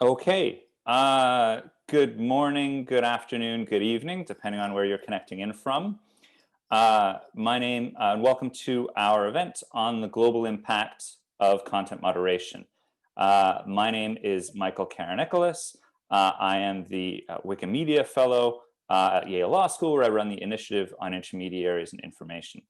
Okay. Good morning, good afternoon, good evening, depending on where you're connecting in from. Welcome to our event on the global impact of content moderation. My name is Michael Karanicolas. I am the Wikimedia Fellow at Yale Law School, where I run the Initiative on Intermediaries and Information.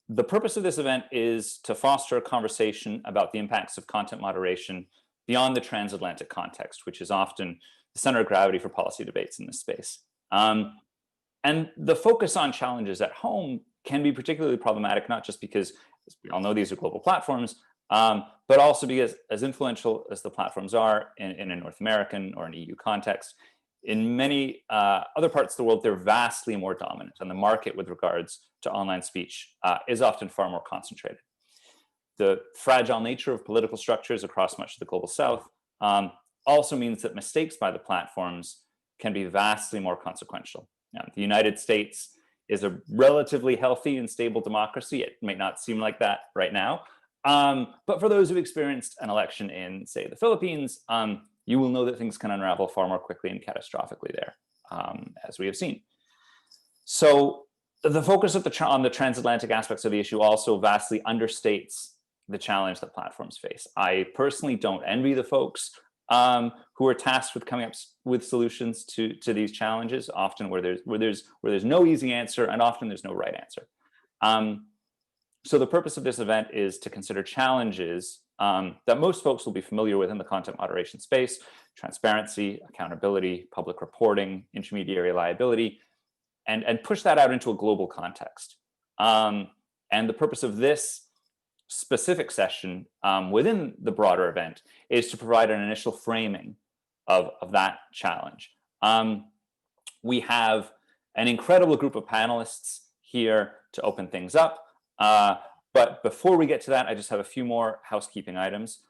The purpose of this event is to foster a conversation about the impacts of content moderation beyond the transatlantic context, which is often the center of gravity for policy debates in this space. And the focus on challenges at home can be particularly problematic, not just because, as we all know, these are global platforms, but also because, as influential as the platforms are in a North American or an EU context, in many other parts of the world, they're vastly more dominant, and the market with regards to online speech is often far more concentrated. The fragile nature of political structures across much of the global south also means that mistakes by the platforms can be vastly more consequential. Now, the United States is a relatively healthy and stable democracy. It may not seem like that right now. But for those who've experienced an election in, say, the Philippines, you will know that things can unravel far more quickly and catastrophically there, as we have seen. So the focus on the transatlantic aspects of the issue also vastly understates the challenge that platforms face. I personally don't envy the folks who are tasked with coming up with solutions to these challenges, often where there's no easy answer, and often there's no right answer. So the purpose of this event is to consider challenges that most folks will be familiar with in the content moderation space: transparency, accountability, public reporting, intermediary liability, and push that out into a global context. And the purpose of this specific session within the broader event is to provide an initial framing of that challenge. We have an incredible group of panelists here to open things up. But before we get to that, I just have a few more housekeeping items.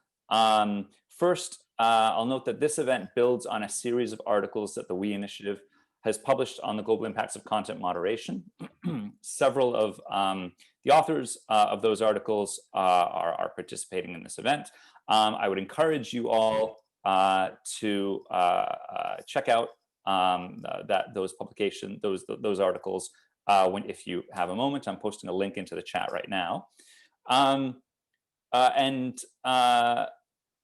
First, I'll note that this event builds on a series of articles that the WE Initiative has published on the global impacts of content moderation. Several of the authors of those articles are participating in this event. I would encourage you all to check out those articles if you have a moment. I'm posting a link into the chat right now.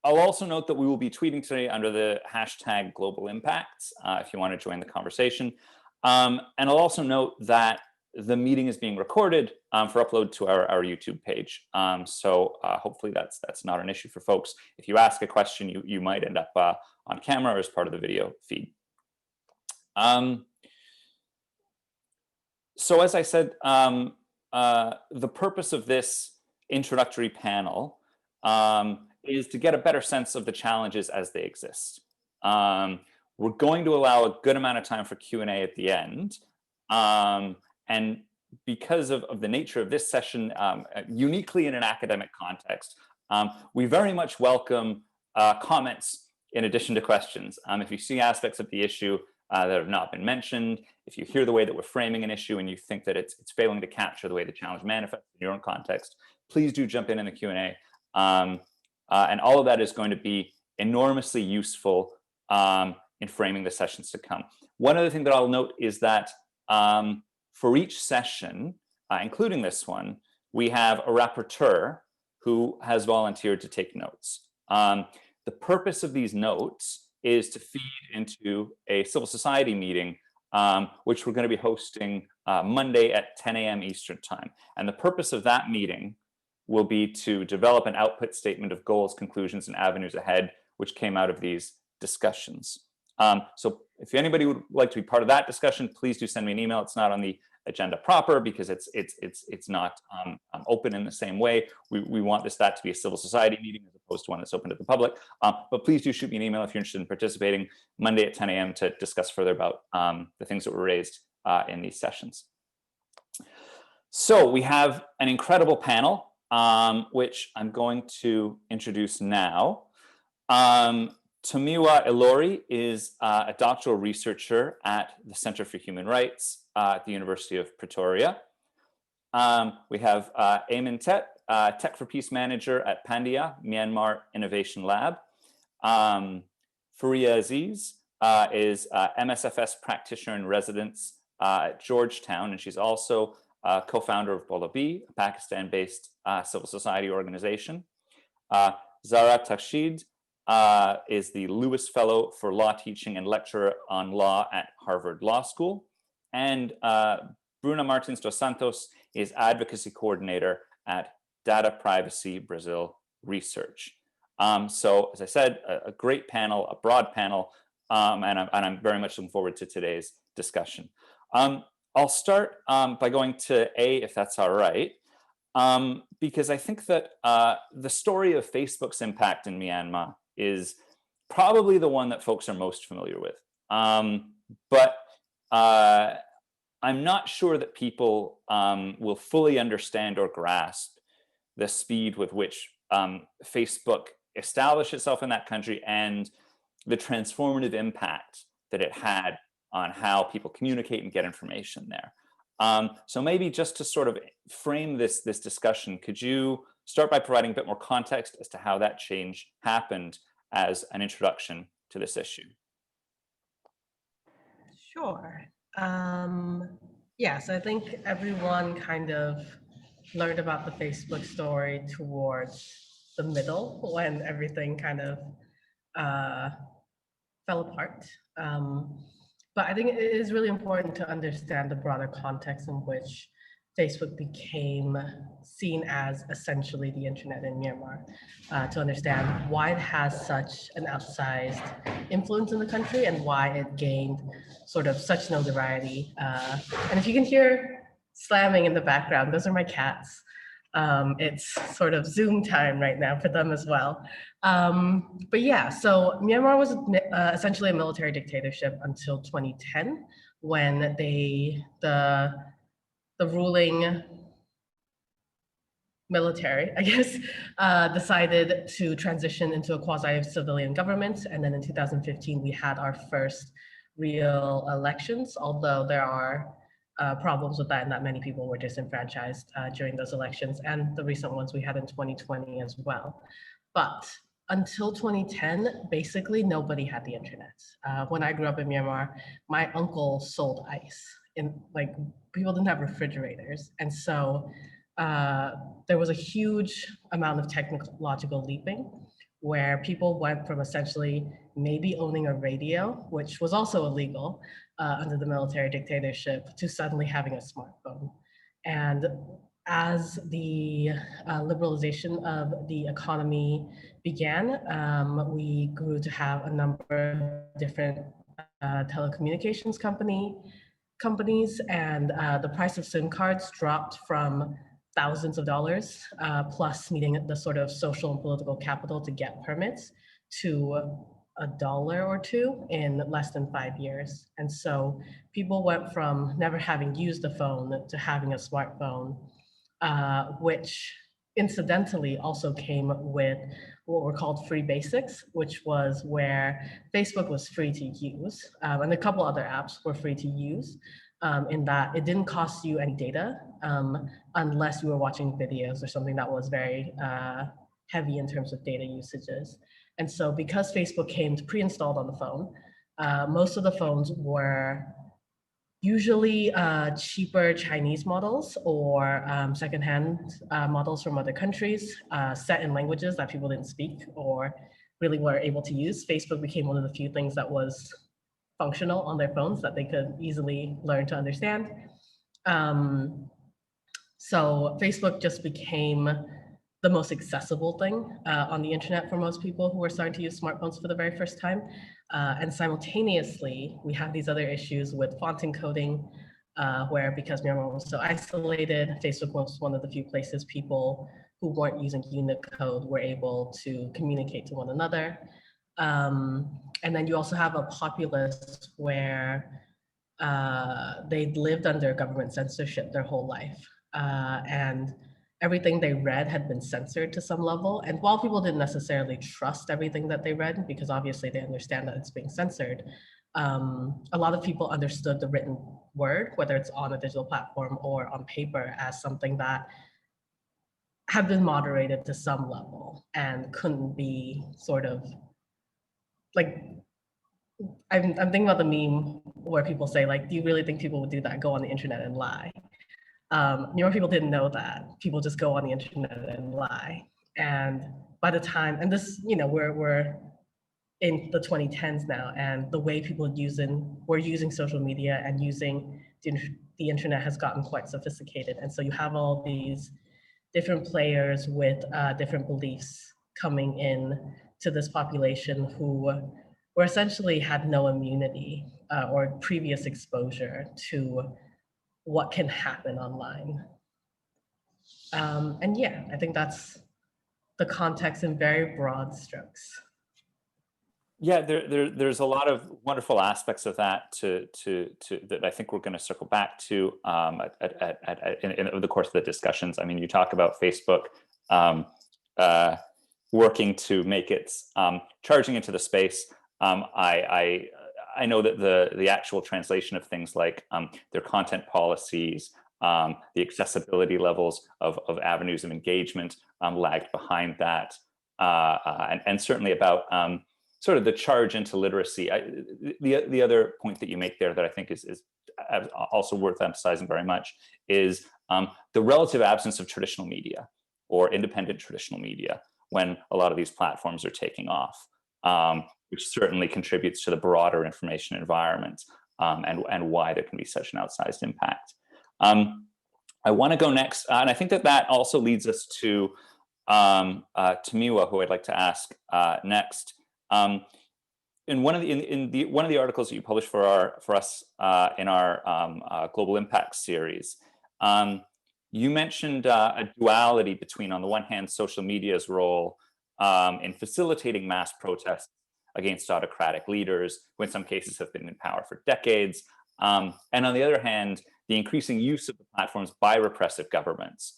I'll also note that we will be tweeting today under the hashtag global impacts if you want to join the conversation. And I'll also note that the meeting is being recorded for upload to our YouTube page. So hopefully that's not an issue for folks. If you ask a question, you might end up on camera or as part of the video feed. So as I said, the purpose of this introductory panel is to get a better sense of the challenges as they exist. We're going to allow a good amount of time for Q&A at the end. And because of the nature of this session, uniquely in an academic context, we very much welcome comments in addition to questions. If you see aspects of the issue that have not been mentioned, if you hear the way that we're framing an issue and you think that it's failing to capture the way the challenge manifests in your own context, please do jump in the Q&A. And all of that is going to be enormously useful in framing the sessions to come. One other thing that I'll note is that for each session, including this one, we have a rapporteur who has volunteered to take notes. The purpose of these notes is to feed into a civil society meeting, which we're going to be hosting Monday at 10 a.m. Eastern time. And the purpose of that meeting will be to develop an output statement of goals, conclusions, and avenues ahead, which came out of these discussions. So if anybody would like to be part of that discussion, please do send me an email. It's not on the agenda proper because it's not open in the same way. We want that to be a civil society meeting as opposed to one that's open to the public. But please do shoot me an email if you're interested in participating Monday at 10 a.m. to discuss further about the things that were raised in these sessions. So we have an incredible panel, which I'm going to introduce now. Tomiwa Ilori is a doctoral researcher at the Center for Human Rights at the University of Pretoria. We have Eamon Tet, Tech for Peace Manager at Pandya, Myanmar Innovation Lab. Farieha Aziz is MSFS practitioner in residence at Georgetown, and she's also co-founder of Bola B, a Pakistan-based civil society organization. Zara Tashid is the Lewis Fellow for Law Teaching and lecturer on law at Harvard Law School. And Bruna Martins dos Santos is advocacy coordinator at Data Privacy Brazil Research. So as I said, a great panel, a broad panel, and I'm very much looking forward to today's discussion. I'll start by going to A, if that's all right, because I think that the story of Facebook's impact in Myanmar is probably the one that folks are most familiar with. But I'm not sure that people will fully understand or grasp the speed with which Facebook established itself in that country and the transformative impact that it had on how people communicate and get information there. So maybe just to sort of frame this discussion, could you start by providing a bit more context as to how that change happened as an introduction to this issue? Sure. Yes, I think everyone kind of learned about the Facebook story towards the middle when everything kind of fell apart. But I think it is really important to understand the broader context in which Facebook became seen as essentially the internet in Myanmar, to understand why it has such an outsized influence in the country and why it gained sort of such notoriety. And if you can hear slamming in the background, those are my cats. It's sort of Zoom time right now for them as well. But yeah, so Myanmar was essentially a military dictatorship until 2010, when the ruling military, I guess, decided to transition into a quasi-civilian government. And then in 2015, we had our first real elections, although there are problems with that and that many people were disenfranchised during those elections, and the recent ones we had in 2020 as well. But until 2010, basically nobody had the internet. When I grew up in Myanmar, my uncle sold ice. Like, people didn't have refrigerators. And so there was a huge amount of technological leaping where people went from essentially maybe owning a radio, which was also illegal under the military dictatorship, to suddenly having a smartphone. And as the liberalization of the economy began, we grew to have a number of different telecommunications companies, and the price of SIM cards dropped from thousands of dollars, plus needing the sort of social and political capital to get permits, to $1 or $2 in less than 5 years. And so people went from never having used a phone to having a smartphone, which incidentally also came with what were called free basics, which was where Facebook was free to use, and a couple other apps were free to use, in that it didn't cost you any data unless you were watching videos or something that was very heavy in terms of data usages. And so because Facebook came pre-installed on the phone, most of the phones were usually cheaper Chinese models or secondhand models from other countries, set in languages that people didn't speak or really were able to use. Facebook became one of the few things that was functional on their phones that they could easily learn to understand. So Facebook just became the most accessible thing on the internet for most people who were starting to use smartphones for the very first time. And simultaneously, we have these other issues with font encoding, where because Myanmar was so isolated, Facebook was one of the few places people who weren't using Unicode were able to communicate to one another. And then you also have a populace where they'd lived under government censorship their whole life. And everything they read had been censored to some level. And while people didn't necessarily trust everything that they read, because obviously they understand that it's being censored, a lot of people understood the written word, whether it's on a digital platform or on paper, as something that had been moderated to some level and couldn't be sort of like, I'm thinking about the meme where people say, like, do you really think people would do that, go on the internet and lie? New York people didn't know that. People just go on the internet and lie. And by the time, and this, we're in the 2010s now, and the way people were using social media and using the internet has gotten quite sophisticated. And so you have all these different players with different beliefs coming in to this population who were essentially had no immunity or previous exposure to what can happen online. And yeah, I think that's the context in very broad strokes. Yeah, there's a lot of wonderful aspects of that that I think we're going to circle back to in the course of the discussions. I mean, you talk about Facebook working to make its charging into the space. I know that the actual translation of things like their content policies, the accessibility levels of avenues of engagement lagged behind that, and certainly about sort of the charge into literacy. The other point that you make there that I think is also worth emphasizing very much is the relative absence of traditional media or independent traditional media when a lot of these platforms are taking off, which certainly contributes to the broader information environment and why there can be such an outsized impact. I want to go next, and I think that also leads us to Tamiwa, who I'd like to ask next. In one of the articles that you published for us in our Global Impact series, you mentioned a duality between, on the one hand, social media's role in facilitating mass protests against autocratic leaders, who in some cases have been in power for decades, and on the other hand, the increasing use of the platforms by repressive governments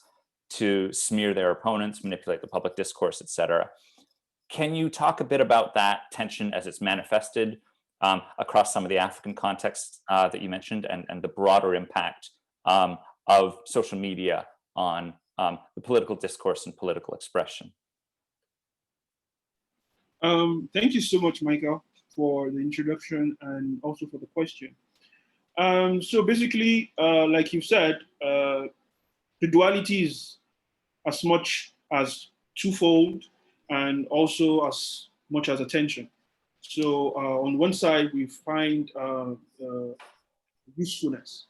to smear their opponents, manipulate the public discourse, et cetera. Can you talk a bit about that tension as it's manifested across some of the African contexts that you mentioned, and the broader impact of social media on the political discourse and political expression? Thank you so much, Michael, for the introduction and also for the question. So basically, like you said, the duality is as much as twofold and also as much as attention. So on one side, we find usefulness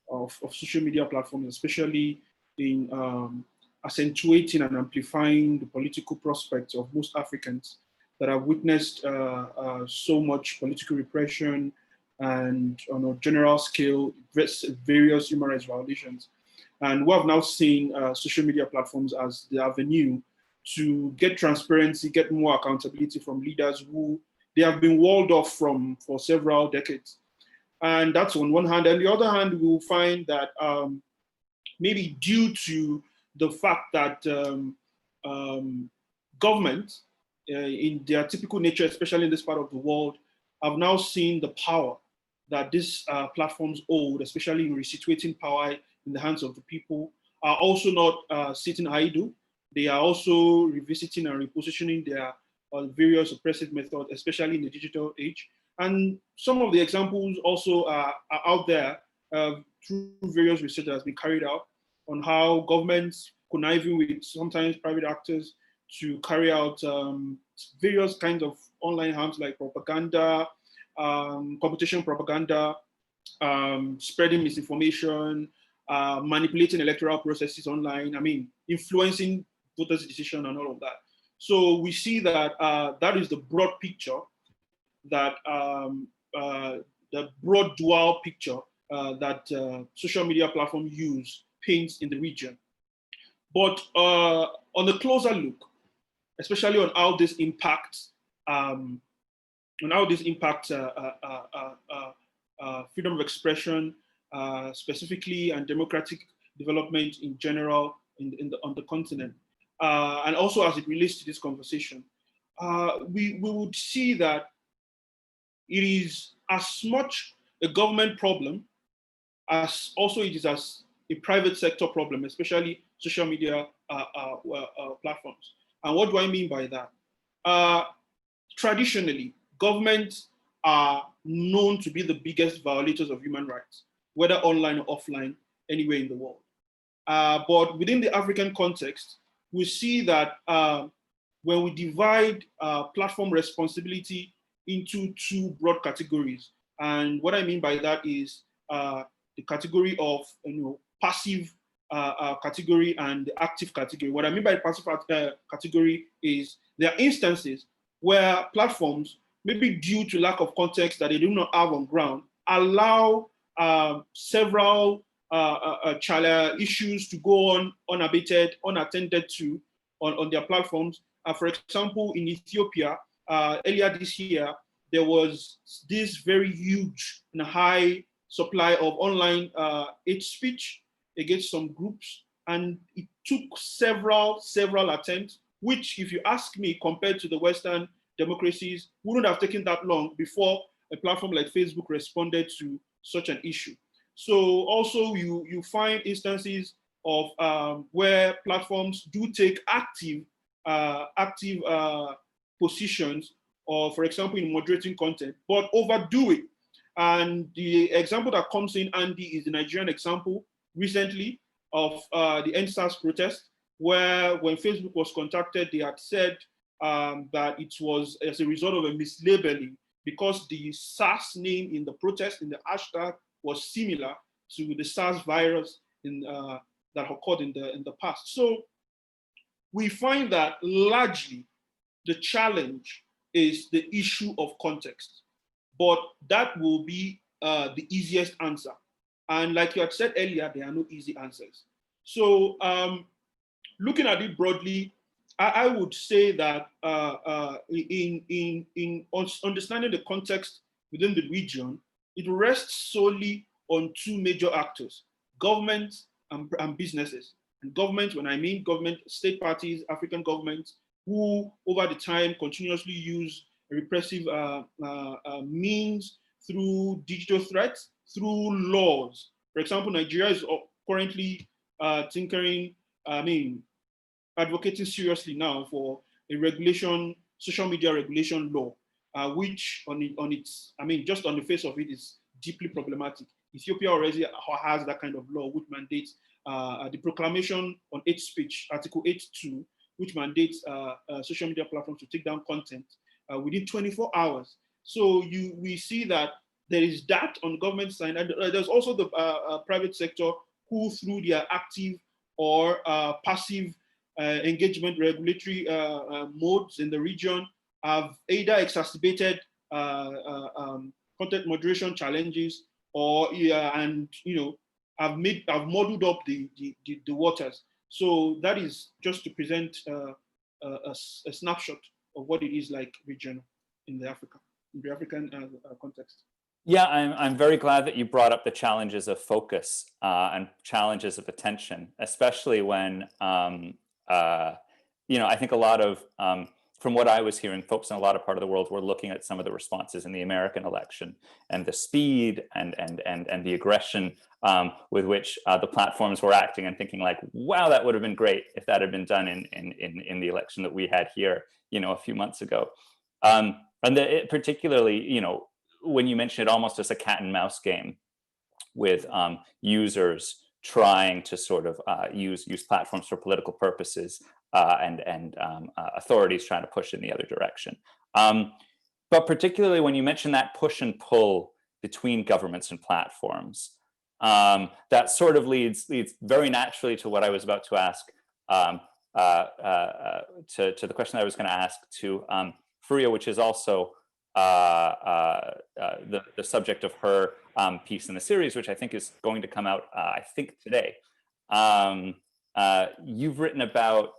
of social media platforms, especially in accentuating and amplifying the political prospects of most Africans that have witnessed so much political repression and on a general scale, various human rights violations. And we have now seen social media platforms as the avenue to get transparency, get more accountability from leaders who they have been walled off from for several decades. And that's on one hand. And the other hand, we'll find that maybe due to the fact that government, in their typical nature, especially in this part of the world, have now seen the power that these platforms hold, especially in resituating power in the hands of the people, are also not sitting idle. They are also revisiting and repositioning their various oppressive methods, especially in the digital age. And some of the examples also are out there through various research that has been carried out on how governments conniving with sometimes private actors to carry out various kinds of online harms like propaganda, competition propaganda, spreading misinformation, manipulating electoral processes online, I mean, influencing voters' decision and all of that. So we see that that is the broad picture, that the broad dual picture that social media platforms use paints in the region. But on a closer look, especially on how this impacts freedom of expression, specifically, and democratic development in general on the continent, and also as it relates to this conversation, we would see that it is as much a government problem as also it is as a private sector problem, especially social media platforms. And what do I mean by that? Traditionally, governments are known to be the biggest violators of human rights, whether online or offline, anywhere in the world. But within the African context, we see that when we divide platform responsibility into two broad categories, and what I mean by that is the category of passive category and the active category. What I mean by passive category is there are instances where platforms, maybe due to lack of context that they do not have on ground, allow several issues to go on unabated, unattended to on their platforms. For example, in Ethiopia, earlier this year, there was this very huge and high supply of online hate speech against some groups. And it took several attempts, which, if you ask me, compared to the Western democracies, wouldn't have taken that long before a platform like Facebook responded to such an issue. So also you find instances of where platforms do take active positions, or for example, in moderating content, but overdo it. And the example that comes in handy is the Nigerian example recently of the EndSARS protest, where when Facebook was contacted, they had said that it was as a result of a mislabeling because the SARS name in the protest, in the hashtag, was similar to the SARS virus that occurred in the past. So we find that largely the challenge is the issue of context, but that will be the easiest answer. And like you had said earlier, there are no easy answers. So looking at it broadly, I would say that in understanding the context within the region, it rests solely on two major actors, government and businesses. And government, when I mean government, state parties, African governments, who over the time continuously use repressive means through digital threats, through laws. For example, Nigeria is currently advocating seriously now for a regulation, social media regulation law, which just on the face of it is deeply problematic. Ethiopia already has that kind of law which mandates the proclamation on hate speech, Article 8.2, which mandates social media platforms to take down content within 24 hours. So we see that there is that on the government side, and there's also the private sector who, through their active or passive engagement regulatory modes in the region, have either exacerbated content moderation challenges or have muddled up the waters. So that is just to present a snapshot of what it is like region in the African context. Yeah, I'm very glad that you brought up the challenges of focus and challenges of attention, especially when I think a lot of from what I was hearing, folks in a lot of part of the world were looking at some of the responses in the American election and the speed and the aggression with which the platforms were acting, and thinking like, wow, that would have been great if that had been done in the election that we had here, a few months ago. Particularly, when you mention it almost as a cat and mouse game with users trying to sort of use platforms for political purposes and authorities trying to push in the other direction. But particularly when you mention that push and pull between governments and platforms, that sort of leads very naturally to what I was about to ask, to the question I was going to ask to Farieha, which is also the subject of her piece in the series, which I think is going to come out, I think today. You've written about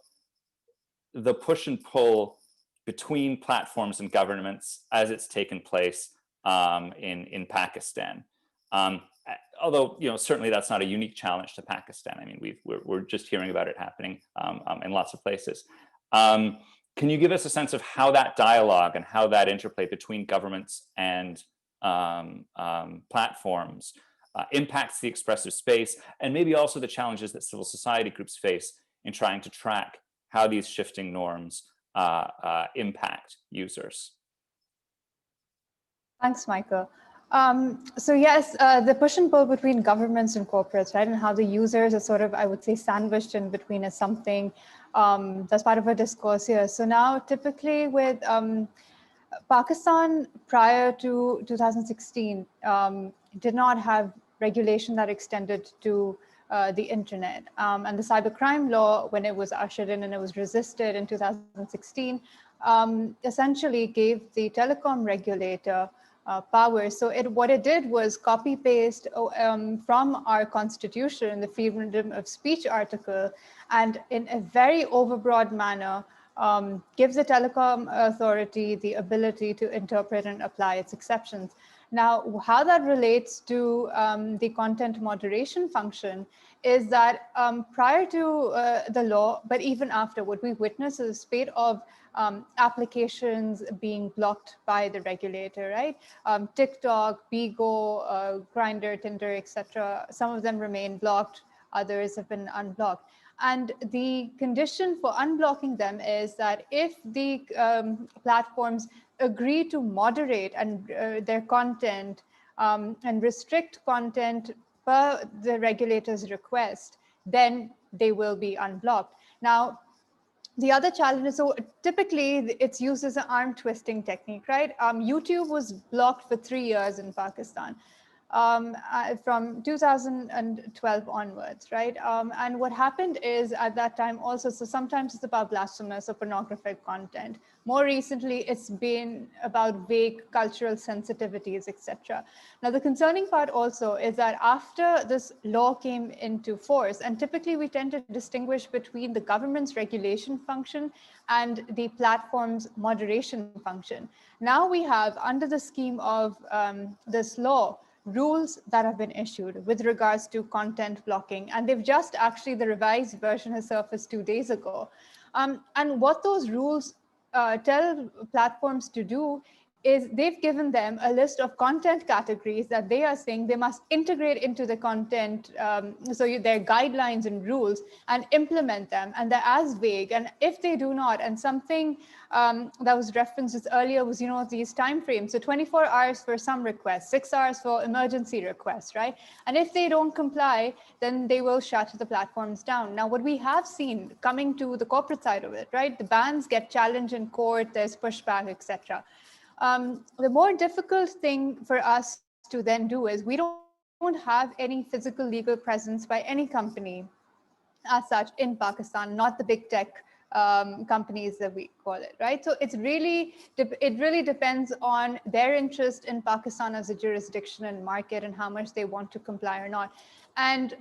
the push and pull between platforms and governments as it's taken place in Pakistan. Although certainly that's not a unique challenge to Pakistan. I mean, we're just hearing about it happening in lots of places. Can you give us a sense of how that dialogue and how that interplay between governments and platforms impacts the expressive space, and maybe also the challenges that civil society groups face in trying to track how these shifting norms impact users? Thanks, Michael. So yes, the push and pull between governments and corporates, right, and how the users are sort of, I would say, sandwiched in between is something that's part of a discourse here. So now, typically with Pakistan prior to 2016 did not have regulation that extended to the internet. And the cybercrime law, when it was ushered in and it was resisted in 2016, essentially gave the telecom regulator power. So what it did was copy paste from our constitution, the freedom of speech article, and in a very overbroad manner, gives the telecom authority the ability to interpret and apply its exceptions. Now, how that relates to the content moderation function is that prior to the law, but even after, what we witness is a spate of applications being blocked by the regulator, right? TikTok, Bigo, Grindr, Tinder, etc. Some of them remain blocked, others have been unblocked. And the condition for unblocking them is that if the platforms agree to moderate and their content and restrict content per the regulator's request, then they will be unblocked. Now, the other challenge is, so typically it's used as an arm twisting technique, right? YouTube was blocked for 3 years in Pakistan. From 2012 onwards, right? And what happened is at that time also, so sometimes it's about blasphemous or pornographic content. More recently, it's been about vague cultural sensitivities, etc. Now, the concerning part also is that after this law came into force, and typically we tend to distinguish between the government's regulation function and the platform's moderation function. Now we have, under the scheme of this law, rules that have been issued with regards to content blocking. And they've just actually, the revised version has surfaced 2 days ago. And what those rules tell platforms to do is they've given them a list of content categories that they are saying they must integrate into the content, their guidelines and rules, and implement them. And they're as vague. And if they do not, and something that was referenced just earlier was, these timeframes. So 24 hours for some requests, 6 hours for emergency requests, right? And if they don't comply, then they will shut the platforms down. Now, what we have seen coming to the corporate side of it, right? The bans get challenged in court, there's pushback, etc. The more difficult thing for us to then do is we don't have any physical legal presence by any company as such in Pakistan, not the big tech companies that we call it, right? So it really depends on their interest in Pakistan as a jurisdiction and market and how much they want to comply or not. And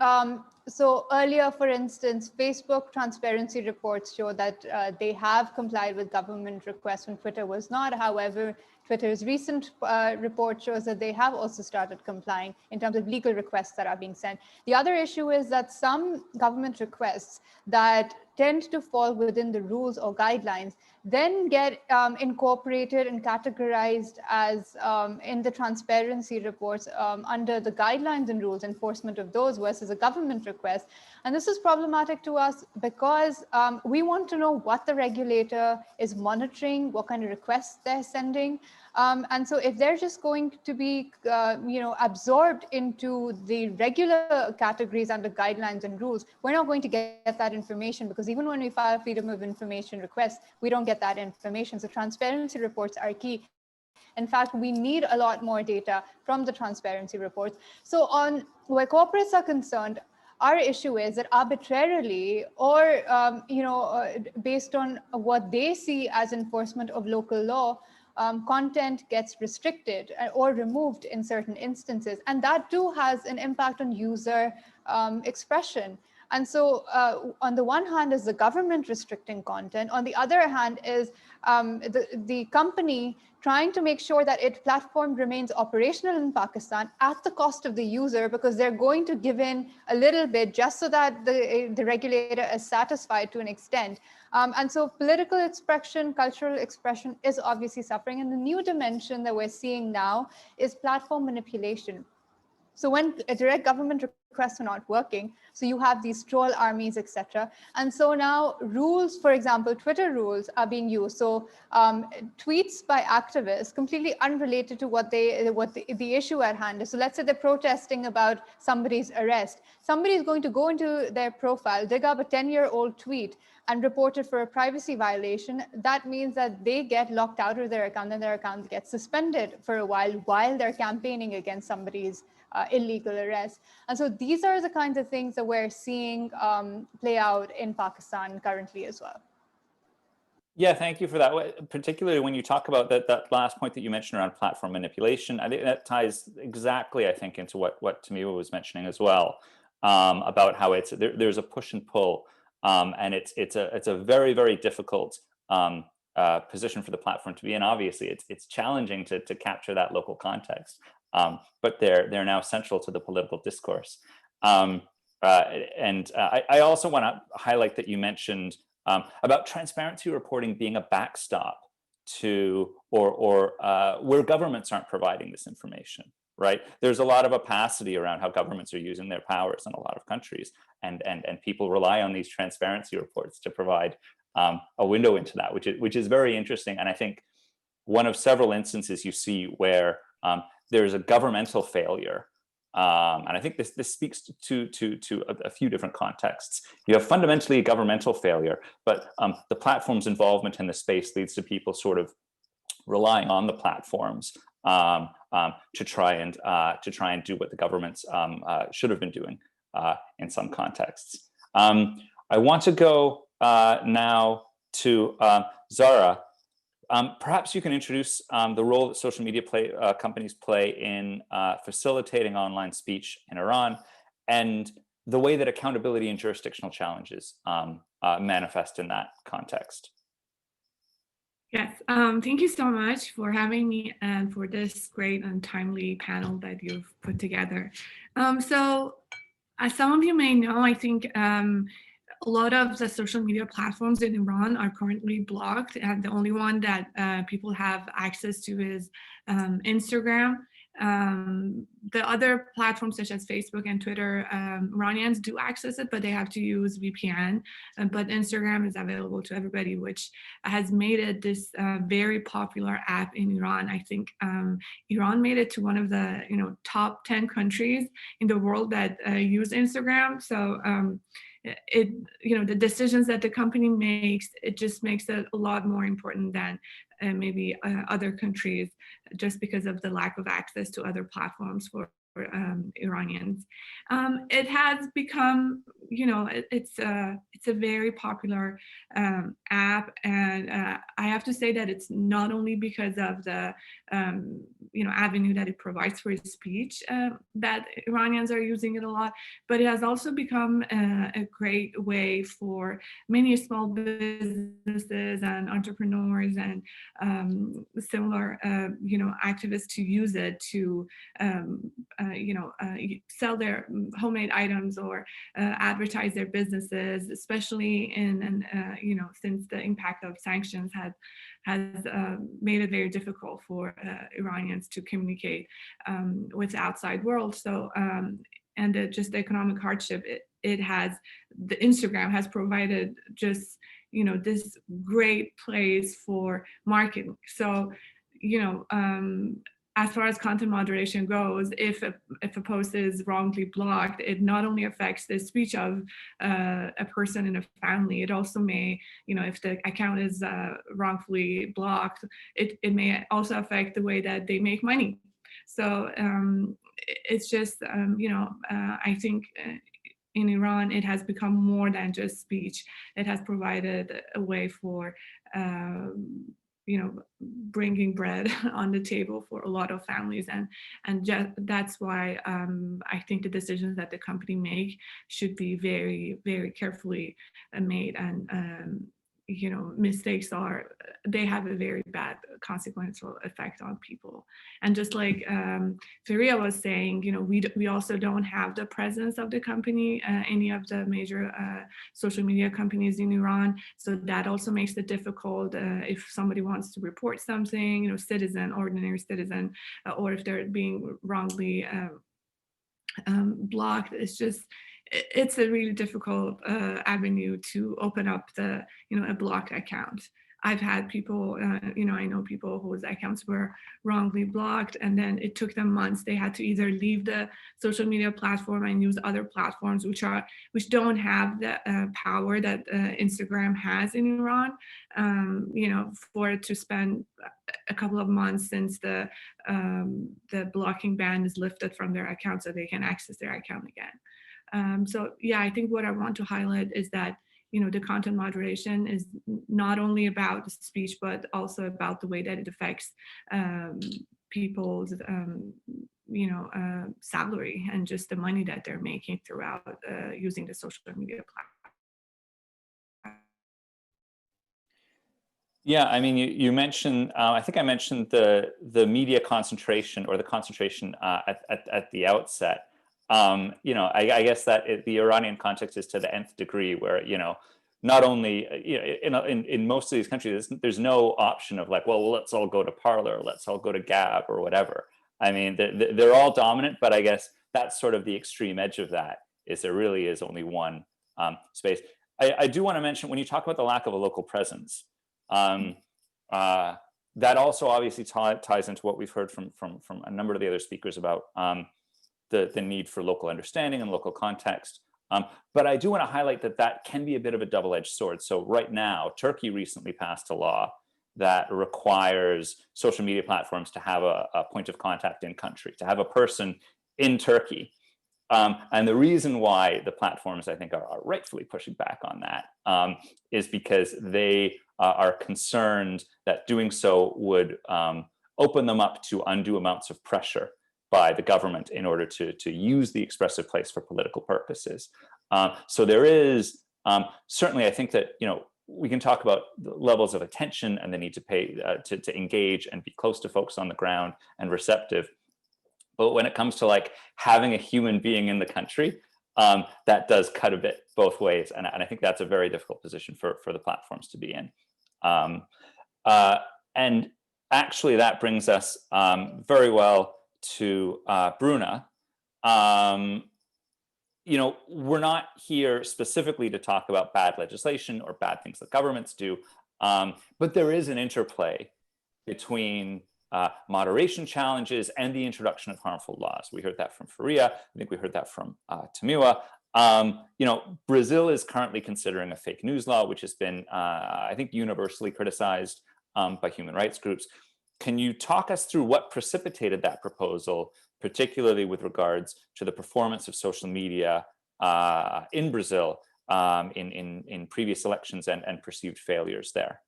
so earlier, for instance, Facebook transparency reports show that they have complied with government requests when Twitter was not. However, Twitter's recent report shows that they have also started complying in terms of legal requests that are being sent. The other issue is that some government requests that tend to fall within the rules or guidelines then get incorporated and categorized as in the transparency reports under the guidelines and rules, enforcement of those versus a government request. And this is problematic to us because we want to know what the regulator is monitoring, what kind of requests they're sending. And so if they're just going to be, absorbed into the regular categories under guidelines and rules, we're not going to get that information, because even when we file freedom of information requests, we don't get that information. So transparency reports are key. In fact, we need a lot more data from the transparency reports. So on where corporates are concerned, our issue is that arbitrarily or based on what they see as enforcement of local law, content gets restricted or removed in certain instances. And that too has an impact on user expression. And so on the one hand is the government restricting content. On the other hand is the company trying to make sure that its platform remains operational in Pakistan at the cost of the user, because they're going to give in a little bit just so that the regulator is satisfied to an extent. And so political expression, cultural expression is obviously suffering. And the new dimension that we're seeing now is platform manipulation. So when a direct government requests were not working. So you have these troll armies, etc. And so now rules, for example, Twitter rules are being used. So tweets by activists completely unrelated to what the issue at hand is. So let's say they're protesting about somebody's arrest. Somebody is going to go into their profile, dig up a 10-year-old tweet and report it for a privacy violation. That means that they get locked out of their account and their account gets suspended for a while they're campaigning against somebody's illegal arrest. And so these are the kinds of things that we're seeing play out in Pakistan currently as well. Yeah, thank you for that. Particularly when you talk about that last point that you mentioned around platform manipulation, I think that ties exactly, I think, into what Tamiwa was mentioning as well, about how there's a push and pull, and it's a very, very difficult position for the platform to be in. Obviously, it's challenging to capture that local context, but they're now central to the political discourse. I also want to highlight that you mentioned about transparency reporting being a backstop to or where governments aren't providing this information, right? There's a lot of opacity around how governments are using their powers in a lot of countries, and people rely on these transparency reports to provide a window into that, which is very interesting. And I think one of several instances you see where there's a governmental failure. And I think this speaks to a few different contexts. You have fundamentally a governmental failure, but the platform's involvement in the space leads to people sort of relying on the platforms to try and do what the governments should have been doing in some contexts. I want to go now to Zara. Perhaps you can introduce the role that social media companies play in facilitating online speech in Iran, and the way that accountability and jurisdictional challenges manifest in that context. Yes, thank you so much for having me and for this great and timely panel that you've put together. So as some of you may know, I think a lot of the social media platforms in Iran are currently blocked, and the only one that people have access to is Instagram. The other platforms such as Facebook and Twitter, Iranians do access it, but they have to use VPN. But Instagram is available to everybody, which has made it this very popular app in Iran. I think Iran made it to one of the top 10 countries in the world that use Instagram. So the decisions that the company makes, it just makes it a lot more important than maybe other countries, just because of the lack of access to other platforms for Iranians. It has become, it's a very popular app, and I have to say that it's not only because of the avenue that it provides for speech that Iranians are using it a lot, but it has also become a great way for many small businesses and entrepreneurs and similar activists to use it to sell their homemade items or advertise their businesses, especially since the impact of sanctions has made it very difficult for Iranians to communicate with the outside world. So, and just the economic hardship the Instagram has provided just, this great place for marketing. So, as far as content moderation goes, if a post is wrongly blocked, it not only affects the speech of a person in a family, it also may, if the account is wrongfully blocked, it may also affect the way that they make money. So it's just, I think in Iran, it has become more than just speech. It has provided a way for bringing bread on the table for a lot of families, and that's why I think the decisions that the company make should be very, very carefully made, and mistakes they have a very bad consequential effect on people. And just like Farieha was saying, we also don't have the presence of the company, any of the major social media companies in Iran. So that also makes it difficult if somebody wants to report something, ordinary citizen, or if they're being wrongly blocked, it's a really difficult avenue to open up a blocked account. I've had people, I know people whose accounts were wrongly blocked, and then it took them months. They had to either leave the social media platform and use other platforms which don't have the power that Instagram has in Iran, for it to spend a couple of months since the blocking ban is lifted from their account so they can access their account again. So yeah, I think what I want to highlight is that the content moderation is not only about the speech, but also about the way that it affects people's, salary and just the money that they're making throughout using the social media platform. Yeah, I mean, you mentioned, I think I mentioned the media concentration, or the concentration at the outset. I guess that the Iranian context is to the nth degree, where not only in most of these countries, there's no option of like, well, let's all go to Parler, let's all go to Gab or whatever. I mean, they're all dominant, but I guess that's sort of the extreme edge of that, is there really is only one space. I do want to mention, when you talk about the lack of a local presence, that also obviously ties into what we've heard from a number of the other speakers about the need for local understanding and local context. But I do want to highlight that can be a bit of a double-edged sword. So right now, Turkey recently passed a law that requires social media platforms to have a point of contact in country, to have a person in Turkey. And the reason why the platforms, I think, are rightfully pushing back on that is because they are concerned that doing so would open them up to undue amounts of pressure by the government in order to use the expressive place for political purposes. So there is certainly, I think that, we can talk about the levels of attention and the need to pay to engage and be close to folks on the ground and receptive. But when it comes to like having a human being in the country, that does cut a bit both ways. And I think that's a very difficult position for the platforms to be in. And actually that brings us very well to Bruna. We're not here specifically to talk about bad legislation or bad things that governments do, but there is an interplay between moderation challenges and the introduction of harmful laws. We heard that from Farieha. I think we heard that from Tamiwa. Brazil is currently considering a fake news law, which has been, I think, universally criticized by human rights groups. Can you talk us through what precipitated that proposal, particularly with regards to the performance of social media in Brazil in previous elections and perceived failures there?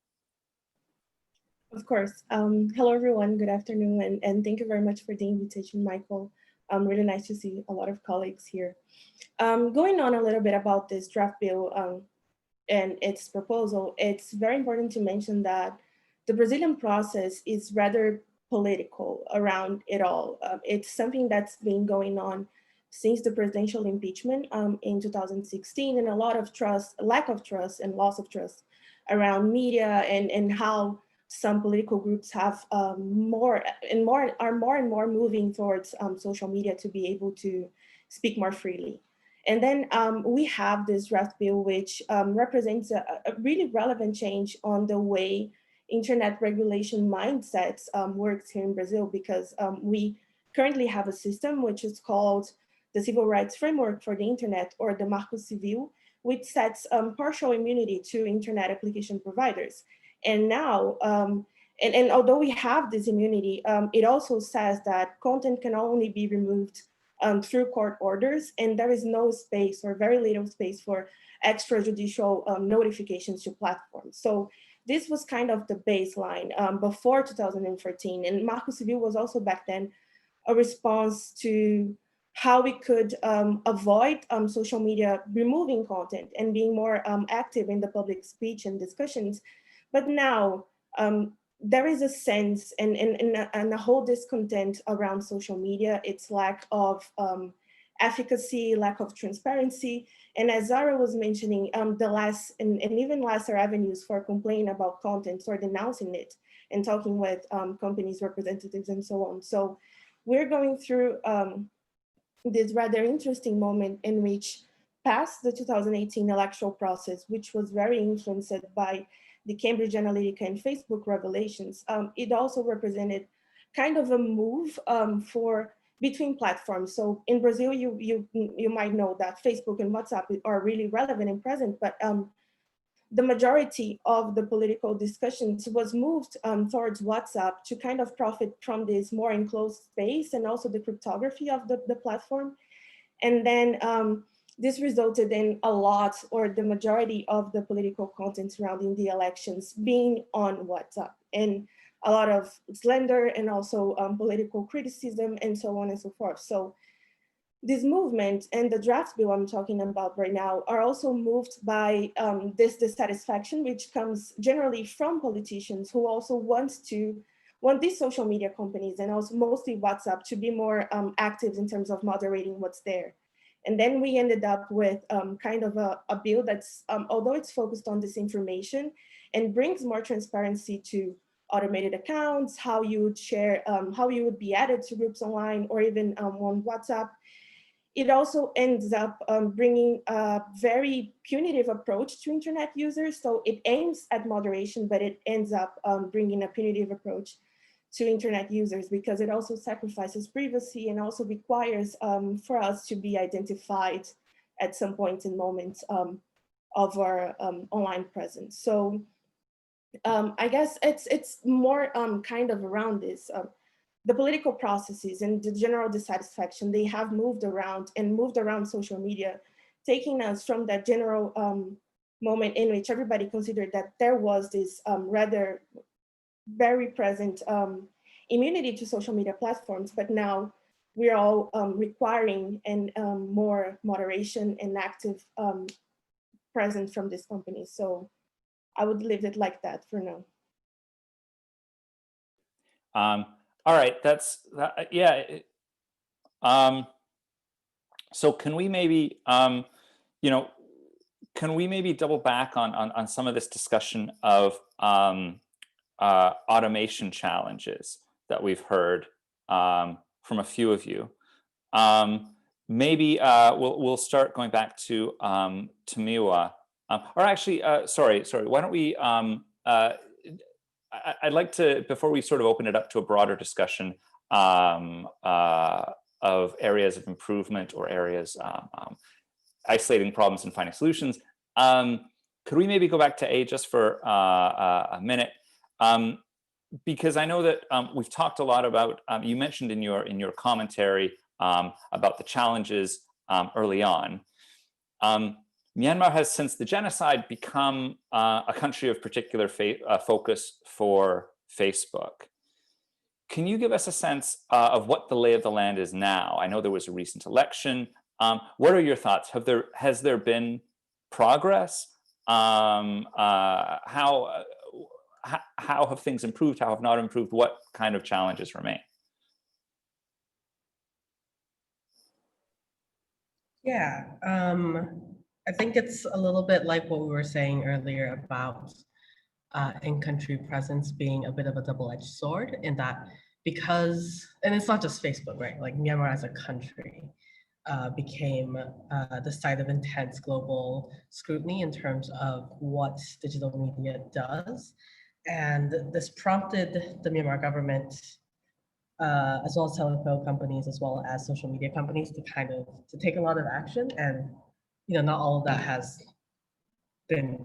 Of course. Hello, everyone. Good afternoon, and thank you very much for the invitation, Michael. Really nice to see a lot of colleagues here. Going on a little bit about this draft bill and its proposal, it's very important to mention that the Brazilian process is rather political around it all. It's something that's been going on since the presidential impeachment in 2016, and a lot of lack of trust and loss of trust around media and how some political groups have more and more moving towards social media to be able to speak more freely. And then we have this draft bill, which represents a really relevant change on the way internet regulation mindsets works here in Brazil, because we currently have a system which is called the Civil Rights Framework for the Internet, or the Marco Civil, which sets partial immunity to internet application providers. And now, and although we have this immunity, it also says that content can only be removed through court orders, and there is no space or very little space for extrajudicial notifications to platforms. So this was kind of the baseline before 2014. And Marco Civil was also back then a response to how we could avoid social media removing content and being more active in the public speech and discussions. But now there is a sense and a whole discontent around social media, its lack of efficacy, lack of transparency. And as Zara was mentioning, the less and even lesser avenues for complaining about content or denouncing it and talking with companies' representatives and so on. So we're going through this rather interesting moment in which past the 2018 electoral process, which was very influenced by the Cambridge Analytica and Facebook revelations, it also represented kind of a move for between platforms. So in Brazil, you might know that Facebook and WhatsApp are really relevant and present, but the majority of the political discussions was moved towards WhatsApp to kind of profit from this more enclosed space and also the cryptography of the platform. And then this resulted in a lot, or the majority of the political content surrounding the elections being on WhatsApp, and a lot of slander and also political criticism and so on and so forth. So this movement and the draft bill I'm talking about right now are also moved by this dissatisfaction, which comes generally from politicians who also want these social media companies and also mostly WhatsApp to be more active in terms of moderating what's there. And then we ended up with kind of a bill that's, although it's focused on disinformation and brings more transparency to automated accounts, how you would share, how you would be added to groups online or even on WhatsApp. It also ends up bringing a very punitive approach to internet users. So it aims at moderation, but it ends up bringing a punitive approach to internet users because it also sacrifices privacy and also requires for us to be identified at some point in moments of our online presence. So I guess it's more kind of around this. The political processes and the general dissatisfaction, they have moved around social media, taking us from that general moment in which everybody considered that there was this rather very present immunity to social media platforms, but now we're all requiring and more moderation and active presence from these companies. So I would leave it like that for now. All right, yeah. So can we maybe, can we maybe double back on some of this discussion of automation challenges that we've heard from a few of you? Maybe we'll start going back to Miwa, or actually, sorry. Why don't we? I'd like to, before we sort of open it up to a broader discussion of areas of improvement or areas isolating problems and finding solutions, could we maybe go back to A just for a minute? Because I know that we've talked a lot about, you mentioned in your commentary about the challenges early on. Myanmar has, since the genocide, become a country of particular focus for Facebook. Can you give us a sense of what the lay of the land is now? I know there was a recent election. What are your thoughts? Has there been progress? How have things improved? How have not improved? What kind of challenges remain? Yeah, I think it's a little bit like what we were saying earlier about in-country presence being a bit of a double-edged sword, in that because, and it's not just Facebook, right? Like Myanmar as a country became the site of intense global scrutiny in terms of what digital media does. And this prompted the Myanmar government, as well as telecom companies, as well as social media companies, to take a lot of action. And not all of that has been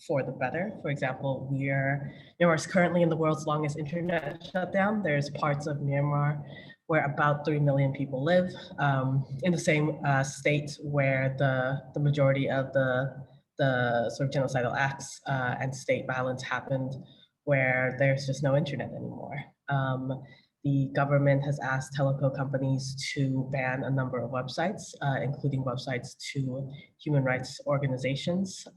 for the better. For example, Myanmar is currently in the world's longest internet shutdown. There's parts of Myanmar where about 3 million people live, in the same state where the majority of the sort of genocidal acts and state violence happened, where there's just no internet anymore. The government has asked telco companies to ban a number of websites, including websites to human rights organizations.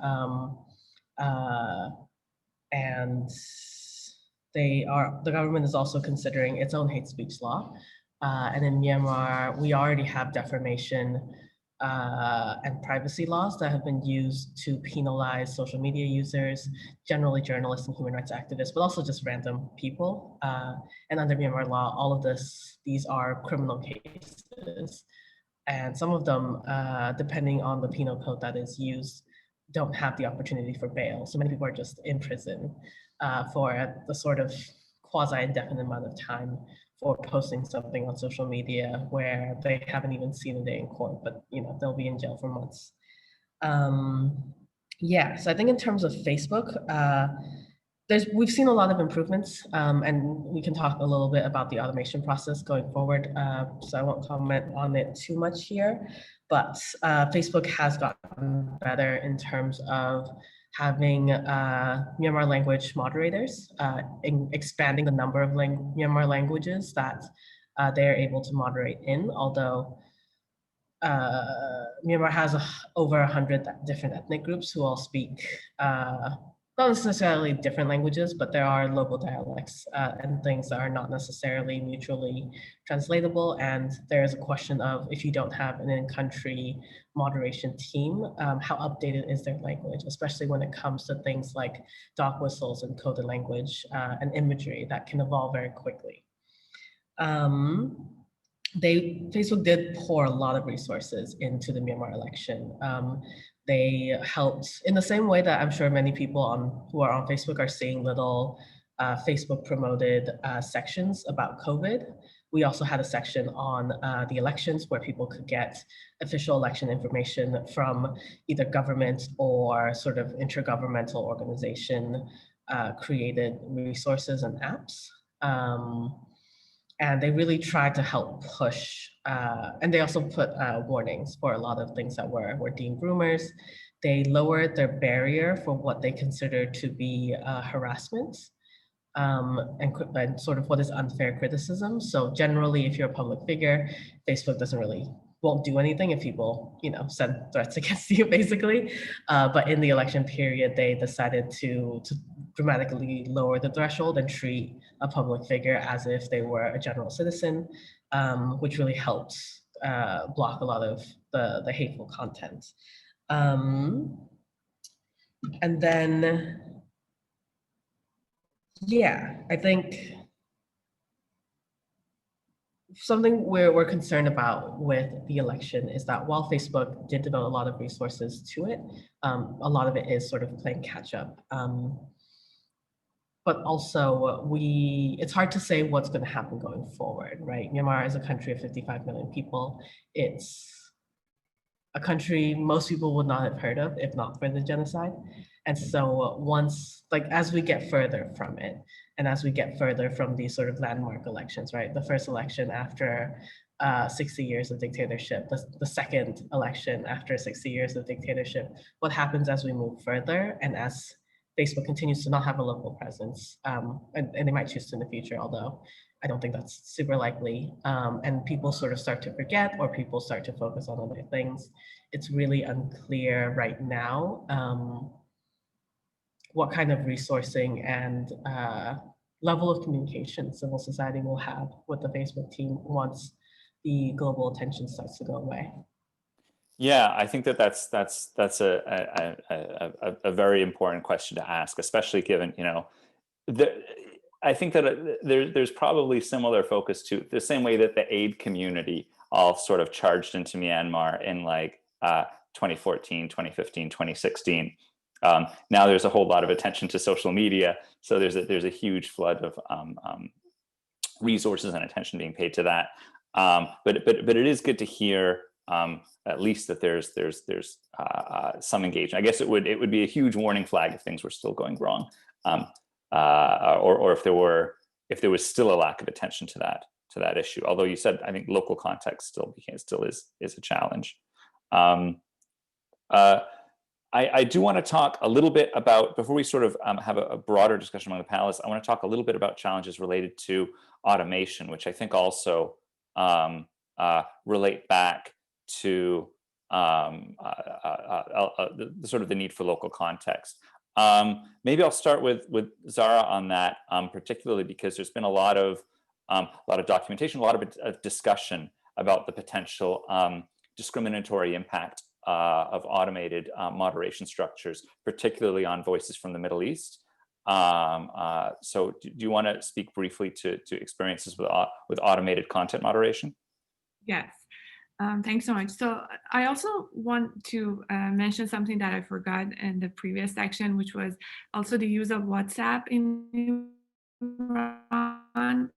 And the government is also considering its own hate speech law. And in Myanmar, we already have defamation and privacy laws that have been used to penalize social media users, generally journalists and human rights activists, but also just random people. And under Myanmar law, all of these are criminal cases. And some of them, depending on the penal code that is used, don't have the opportunity for bail. So many people are just in prison for the sort of quasi-indefinite amount of time for posting something on social media where they haven't even seen a day in court, but they'll be in jail for months. Yeah, so I think in terms of Facebook, we've seen a lot of improvements, and we can talk a little bit about the automation process going forward. So I won't comment on it too much here, but Facebook has gotten better in terms of having Myanmar language moderators, expanding the number of Myanmar languages that they're able to moderate in, although Myanmar has over 100 different ethnic groups who all speak not necessarily different languages, but there are local dialects and things that are not necessarily mutually translatable. And there's a question of, if you don't have an in-country moderation team, how updated is their language, especially when it comes to things like dog whistles and coded language and imagery that can evolve very quickly. Facebook did pour a lot of resources into the Myanmar election. They helped in the same way that I'm sure many people who are on Facebook are seeing little Facebook promoted sections about COVID. We also had a section on the elections where people could get official election information from either government or sort of intergovernmental organization created resources and apps. And they really tried to help push, and they also put warnings for a lot of things that were deemed rumors. They lowered their barrier for what they consider to be harassment and sort of what is unfair criticism. So generally, if you're a public figure, Facebook won't do anything if people, send threats against you, basically. But in the election period, they decided to dramatically lower the threshold and treat a public figure as if they were a general citizen, which really helped block a lot of the hateful content. And then, yeah, I think something we're concerned about with the election is that while Facebook did devote a lot of resources to it, a lot of it is sort of playing catch up. But also it's hard to say what's going to happen going forward, right? Myanmar is a country of 55 million people. It's a country most people would not have heard of if not for the genocide. And so as we get further from it, and as we get further from these sort of landmark elections, right? The first election after 60 years of dictatorship, the second election after 60 years of dictatorship, what happens as we move further and as Facebook continues to not have a local presence, and they might choose to in the future, although I don't think that's super likely. And people sort of start to forget, or people start to focus on other things. It's really unclear right now what kind of resourcing and level of communication civil society will have with the Facebook team once the global attention starts to go away. Yeah, I think that's a very important question to ask, especially given, I think that there's probably similar focus to the same way that the aid community all sort of charged into Myanmar in like 2014, 2015, 2016. Now there's a whole lot of attention to social media, so there's a huge flood of resources and attention being paid to that. But it is good to hear at least that there's some engagement. I guess it would be a huge warning flag if things were still going wrong, or if there was still a lack of attention to that issue. Although you said, I think local context still is a challenge. I do want to talk a little bit about, before we sort of have a broader discussion among the panelists, I want to talk a little bit about challenges related to automation, which I think also relate back to sort of the need for local context. Maybe I'll start with Zara on that, particularly because there's been a lot of documentation, a lot of discussion about the potential discriminatory impact of automated moderation structures, particularly on voices from the Middle East. So do you want to speak briefly to experiences with automated content moderation? Yes. Thanks so much. So I also want to mention something that I forgot in the previous section, which was also the use of WhatsApp in Iran,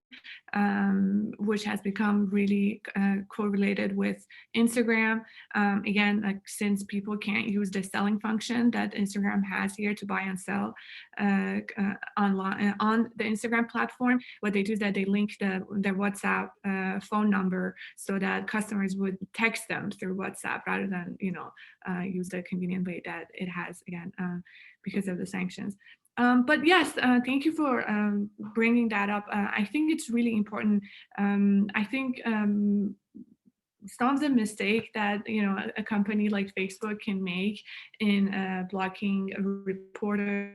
which has become really correlated with Instagram. Again, like since people can't use the selling function that Instagram has here to buy and sell online on the Instagram platform, what they do is that they link their WhatsApp phone number so that customers would text them through WhatsApp rather than use the convenient way that it has, again, because of the sanctions. But yes, thank you for bringing that up. I think it's really important. I think some of the mistake that a company like Facebook can make in blocking a reporter,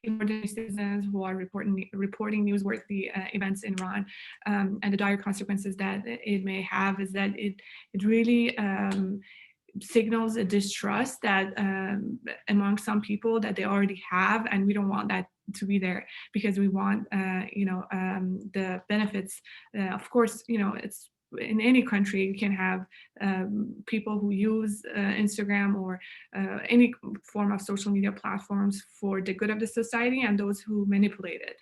citizens who are reporting newsworthy events in Iran, and the dire consequences that it may have, is that it really signals a distrust that among some people that they already have, and we don't want that to be there, because we want the benefits. Of course, it's in any country you can have people who use Instagram or any form of social media platforms for the good of the society, and those who manipulate it.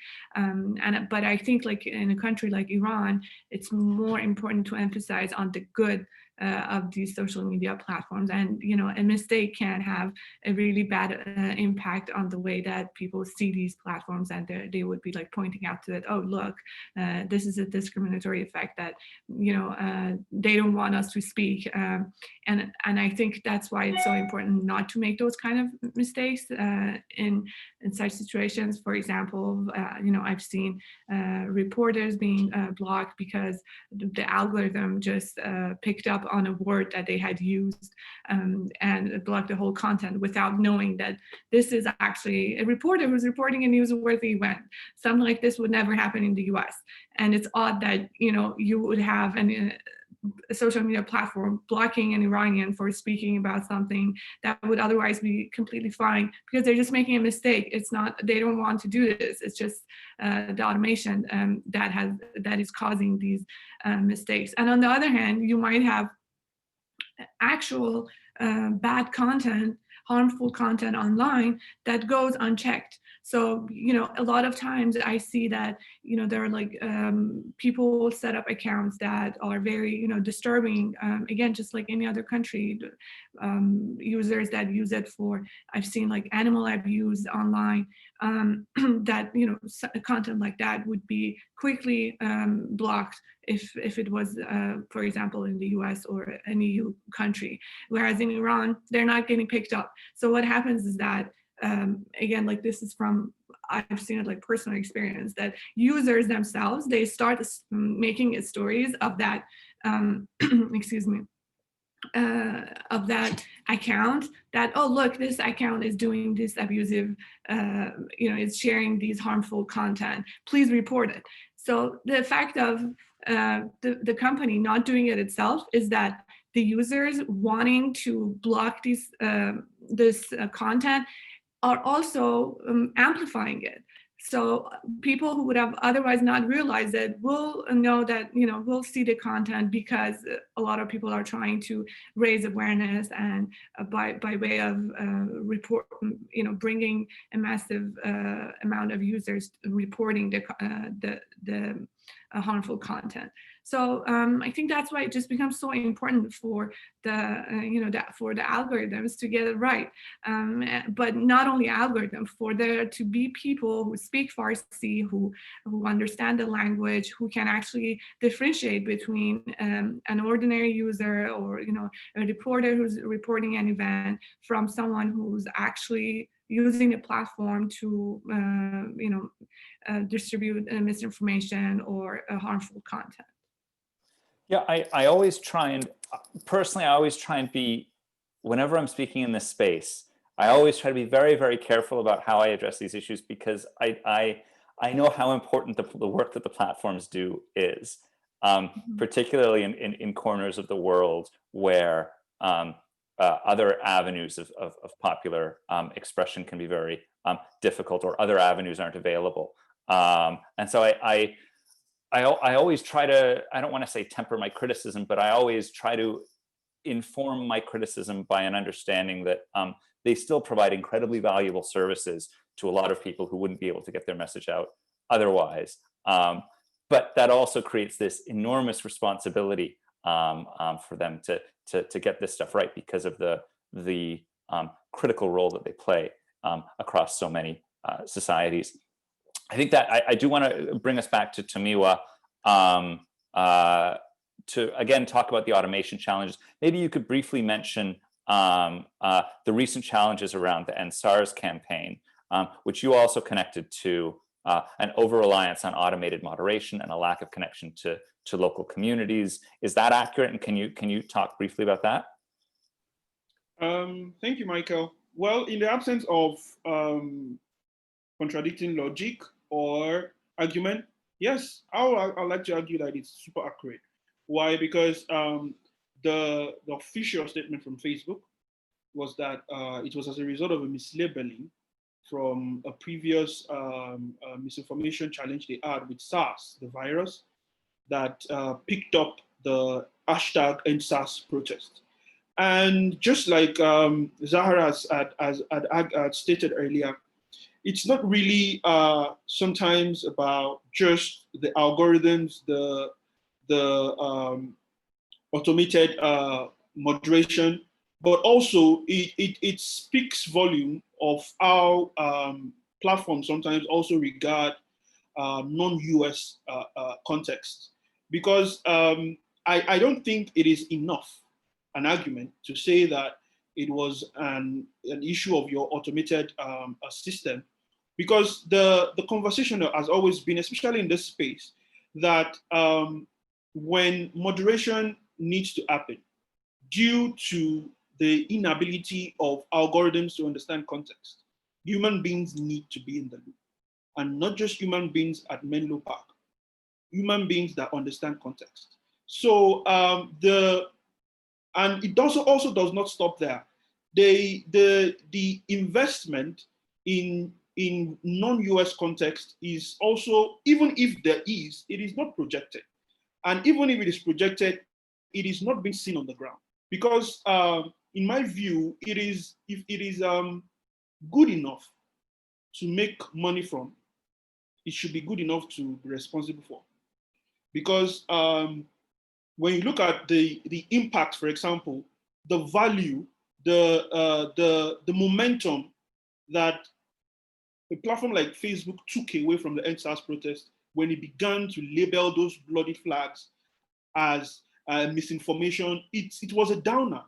But I think, like in a country like Iran, it's more important to emphasize on the good of these social media platforms, and a mistake can have a really bad impact on the way that people see these platforms, and they would be like pointing out to it, oh look, this is a discriminatory effect that they don't want us to speak, and I think that's why it's so important not to make those kind of mistakes in such situations. For example, I've seen reporters being blocked because the algorithm just picked up on a word that they had used and blocked the whole content without knowing that this is actually a reporter who's reporting a newsworthy event. Something like this would never happen in the US. And it's odd that you would have a social media platform blocking an Iranian for speaking about something that would otherwise be completely fine, because they're just making a mistake. It's not, they don't want to do this. It's just the automation that is causing these mistakes. And on the other hand, you might have actual bad content, harmful content online that goes unchecked. So, a lot of times I see that, there are like people set up accounts that are very, disturbing. Again, just like any other country, users that use it for, I've seen like animal abuse online, that, content like that would be quickly blocked if it was, for example, in the US or any EU country. Whereas in Iran, they're not getting picked up. So what happens is that, again, like this is from, I've seen it like personal experience, that users themselves, they start making stories of that, excuse me, of that account, that, oh, look, this account is doing this abusive, it's sharing these harmful content, please report it. So the fact of the company not doing it itself is that the users wanting to block this content are also amplifying it. So people who would have otherwise not realized it will know that, we'll see the content, because a lot of people are trying to raise awareness, and by way of bringing a massive amount of users reporting the harmful content. So I think that's why it just becomes so important for for the algorithms to get it right. But not only algorithms, for there to be people who speak Farsi, who understand the language, who can actually differentiate between an ordinary user or a reporter who's reporting an event from someone who's actually using a platform to distribute misinformation or harmful content. Yeah, I always try and, personally, I always try and be, whenever I'm speaking in this space, I always try to be very, very careful about how I address these issues, because I know how important the work that the platforms do is, particularly in corners of the world where other avenues of popular expression can be very difficult, or other avenues aren't available. And so I always try to, I don't want to say temper my criticism, but I always try to inform my criticism by an understanding that they still provide incredibly valuable services to a lot of people who wouldn't be able to get their message out otherwise. But that also creates this enormous responsibility for them to get this stuff right because of the critical role that they play across so many societies. I think that I do want to bring us back to Tomiwa to again talk about the automation challenges. Maybe you could briefly mention the recent challenges around the End SARS campaign, which you also connected to an over-reliance on automated moderation and a lack of connection to local communities. Is that accurate? And can you talk briefly about that? Thank you, Michael. Well, in the absence of contradicting logic or argument, yes, I'd like to argue that it's super accurate. Why? Because the official statement from Facebook was that it was as a result of a mislabeling from a previous misinformation challenge they had with SARS, the virus, that picked up the hashtag #EndSARS protest. And just like Zahra had stated earlier, it's not really sometimes about just the algorithms, the automated moderation, but also it speaks volume of how platforms sometimes also regard non-US context. Because I don't think it is enough an argument to say that it was an issue of your automated system, because the conversation has always been, especially in this space, that when moderation needs to happen due to the inability of algorithms to understand context, human beings need to be in the loop. And not just human beings at Menlo Park, human beings that understand context. So and it also does not stop there. The investment in non-US context is also, even if there is, it is not projected. And even if it is projected, it is not being seen on the ground. Because in my view, if it is good enough to make money from, it should be good enough to be responsible for. Because when you look at the impact, for example, the value, the momentum that a platform like Facebook took away from the EndSARS protest when it began to label those bloody flags as misinformation, it was a downer.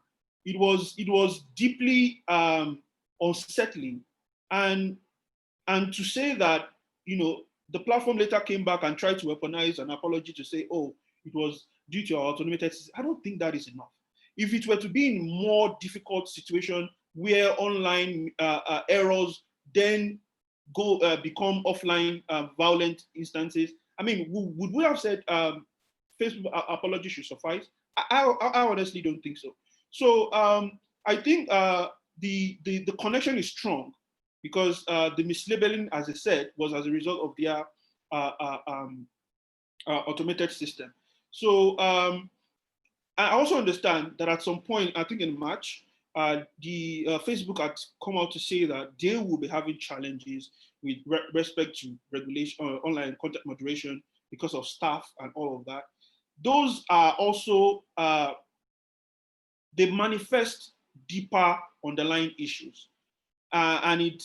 It was deeply unsettling, and to say that, you know, the platform later came back and tried to weaponize an apology to say, oh, it was due to our automated system. I don't think that is enough. If it were to be in more difficult situation where online errors then become offline violent instances, I mean, would we have said Facebook apology should suffice? I honestly don't think so. So I think the connection is strong, because the mislabeling, as I said, was as a result of their automated system. So I also understand that at some point, I think in March, the Facebook had come out to say that they will be having challenges with respect to regulation, online content moderation, because of staff and all of that. Those are also, they manifest deeper underlying issues. And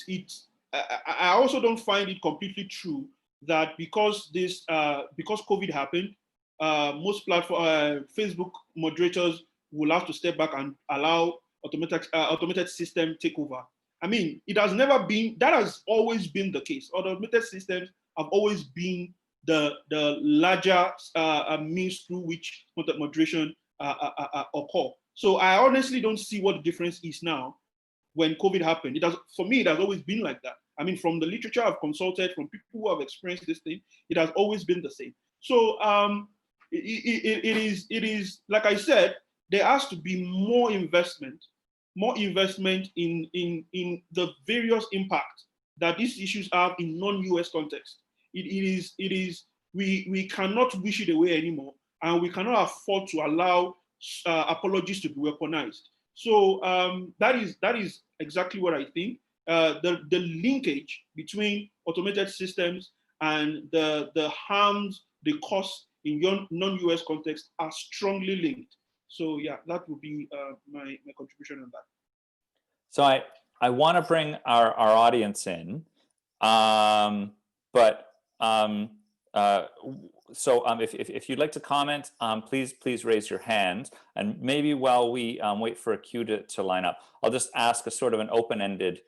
I also don't find it completely true that because COVID happened, most Facebook moderators will have to step back and allow automated system take over. I mean, it has never been, that has always been the case. Automated systems have always been the larger means through which content moderation occur. So I honestly don't see what the difference is now when COVID happened. For me, it has always been like that. I mean, from the literature I've consulted, from people who have experienced this thing, it has always been the same. So it is, like I said, there has to be more investment in the various impacts that these issues have in non-US context. It is we cannot wish it away anymore, and we cannot afford to allow apologies to be weaponized. So that is exactly what I think. The linkage between automated systems and the harms, the costs in non-US context are strongly linked. So yeah, that would be my contribution on that. So I want to bring our audience in, if you'd like to comment, please raise your hand, and maybe while we wait for a cue to line up, I'll just ask a sort of an open-ended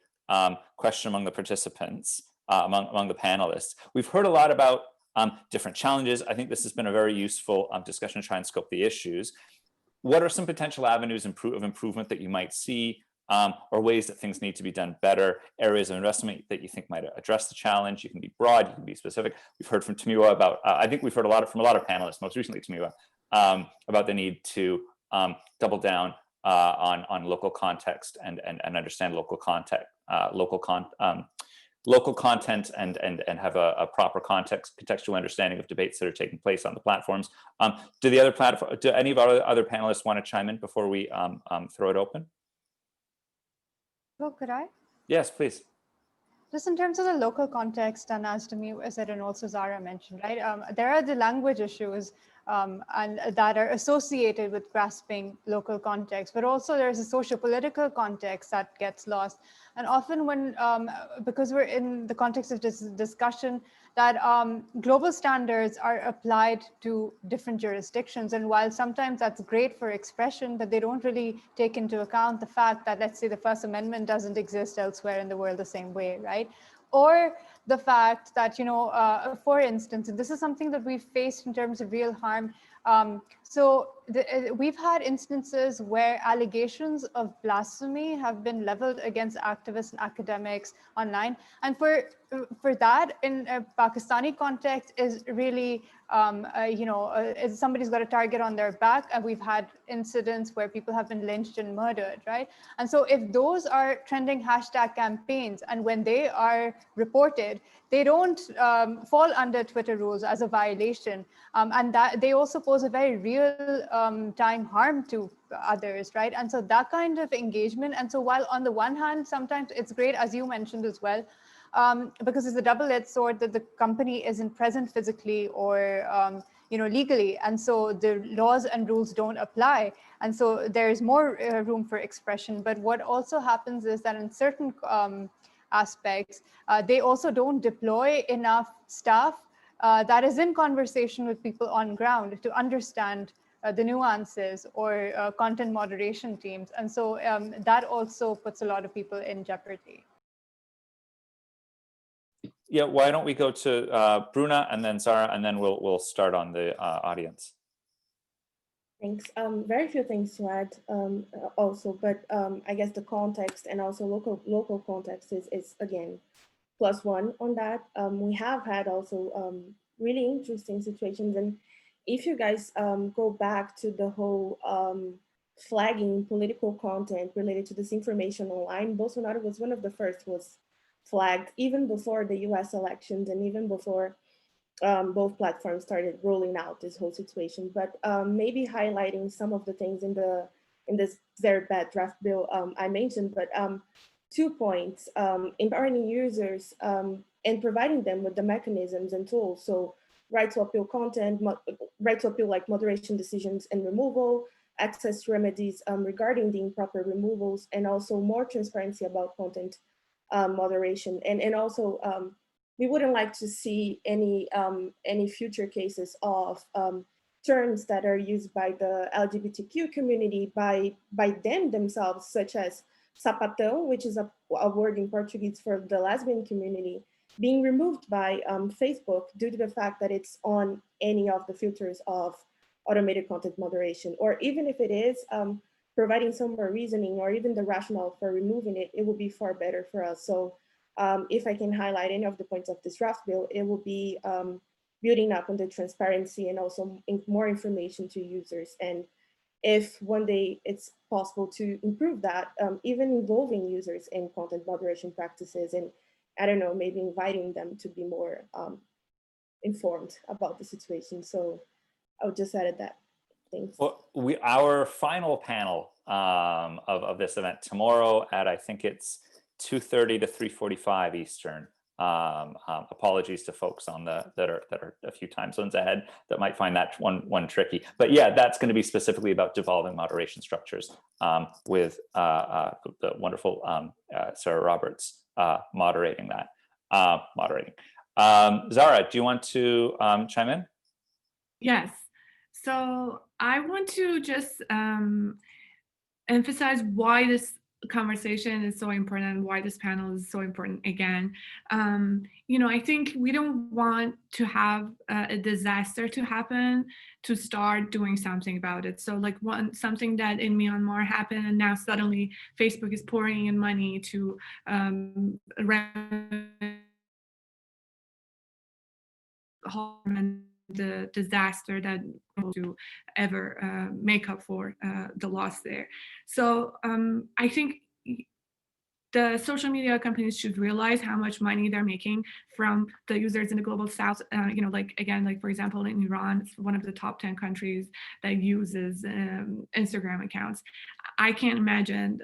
question among the participants, among the panelists. We've heard a lot about different challenges. I think this has been a very useful discussion to try and scope the issues. What are some potential avenues of improvement that you might see, or ways that things need to be done better, areas of investment that you think might address the challenge? You can be broad, you can be specific. We've heard from Tamiwa about, I think we've heard from a lot of panelists, most recently Tamiwa, about the need to double down on local context and understand local content, local content and have a proper contextual understanding of debates that are taking place on the platforms. Do any of our other panelists want to chime in before we throw it open? Oh, could I? Yes, please. Just in terms of the local context, and as Demi said, and also Zara mentioned, right? There are the language issues and that are associated with grasping local context, but also there's a socio-political context that gets lost. And often when, because we're in the context of this discussion, that global standards are applied to different jurisdictions. And while sometimes that's great for expression, but they don't really take into account the fact that, let's say, the First Amendment doesn't exist elsewhere in the world the same way, right? Or the fact that, you know, for instance, and this is something that we've faced in terms of real harm. We've had instances where allegations of blasphemy have been leveled against activists and academics online. And for that, in a Pakistani context, is really, somebody's got a target on their back, and we've had incidents where people have been lynched and murdered, right? And so if those are trending hashtag campaigns, and when they are reported, they don't fall under Twitter rules as a violation, and that they also pose a very real time harm to others, right? And so that kind of engagement. And so while on the one hand, sometimes it's great, as you mentioned as well, because it's a double-edged sword that the company isn't present physically or legally, and so the laws and rules don't apply, and so there's more room for expression. But what also happens is that in certain aspects, they also don't deploy enough staff that is in conversation with people on ground to understand the nuances, or content moderation teams. And so that also puts a lot of people in jeopardy. Yeah, why don't we go to Bruna and then Zara, and then we'll start on the audience. Thanks. Very few things to add also, but I guess the context and also local context is again +1 on that. We have had also really interesting situations, and if you guys go back to the whole flagging political content related to disinformation online, Bolsonaro was one of the first was flagged even before the US elections and even before both platforms started rolling out this whole situation. But maybe highlighting some of the things in this very bad draft bill I mentioned, but 2 points: empowering users and providing them with the mechanisms and tools. So right to appeal content, right to appeal like moderation decisions and removal, access to remedies regarding the improper removals, and also more transparency about content moderation. And also we wouldn't like to see any future cases of terms that are used by the LGBTQ community by them themselves, such as sapatão, which is a word in Portuguese for the lesbian community, being removed by Facebook due to the fact that it's on any of the filters of automated content moderation. Or even if it is, providing some more reasoning or even the rationale for removing it, it would be far better for us. So if I can highlight any of the points of this draft bill, it will be building up on the transparency and also more information to users. And if one day it's possible to improve that, even involving users in content moderation practices, and I don't know, maybe inviting them to be more informed about the situation. So I would just add that. Thanks. Well, our final panel of this event tomorrow at, I think it's 2:30 to 3:45 Eastern. Apologies to folks on that are a few time zones ahead that might find that one tricky. But yeah, that's going to be specifically about devolving moderation structures with the wonderful Sarah Roberts moderating that. Zara, do you want to chime in? Yes. So I want to just emphasize why this conversation is so important and why this panel is so important again. I think we don't want to have a disaster to happen to start doing something about it. So like something that in Myanmar happened, and now suddenly Facebook is pouring in money to the disaster that to ever make up for the loss there. So I think the social media companies should realize how much money they're making from the users in the global south. Like for example, in Iran, it's one of the top 10 countries that uses Instagram accounts. I can't imagine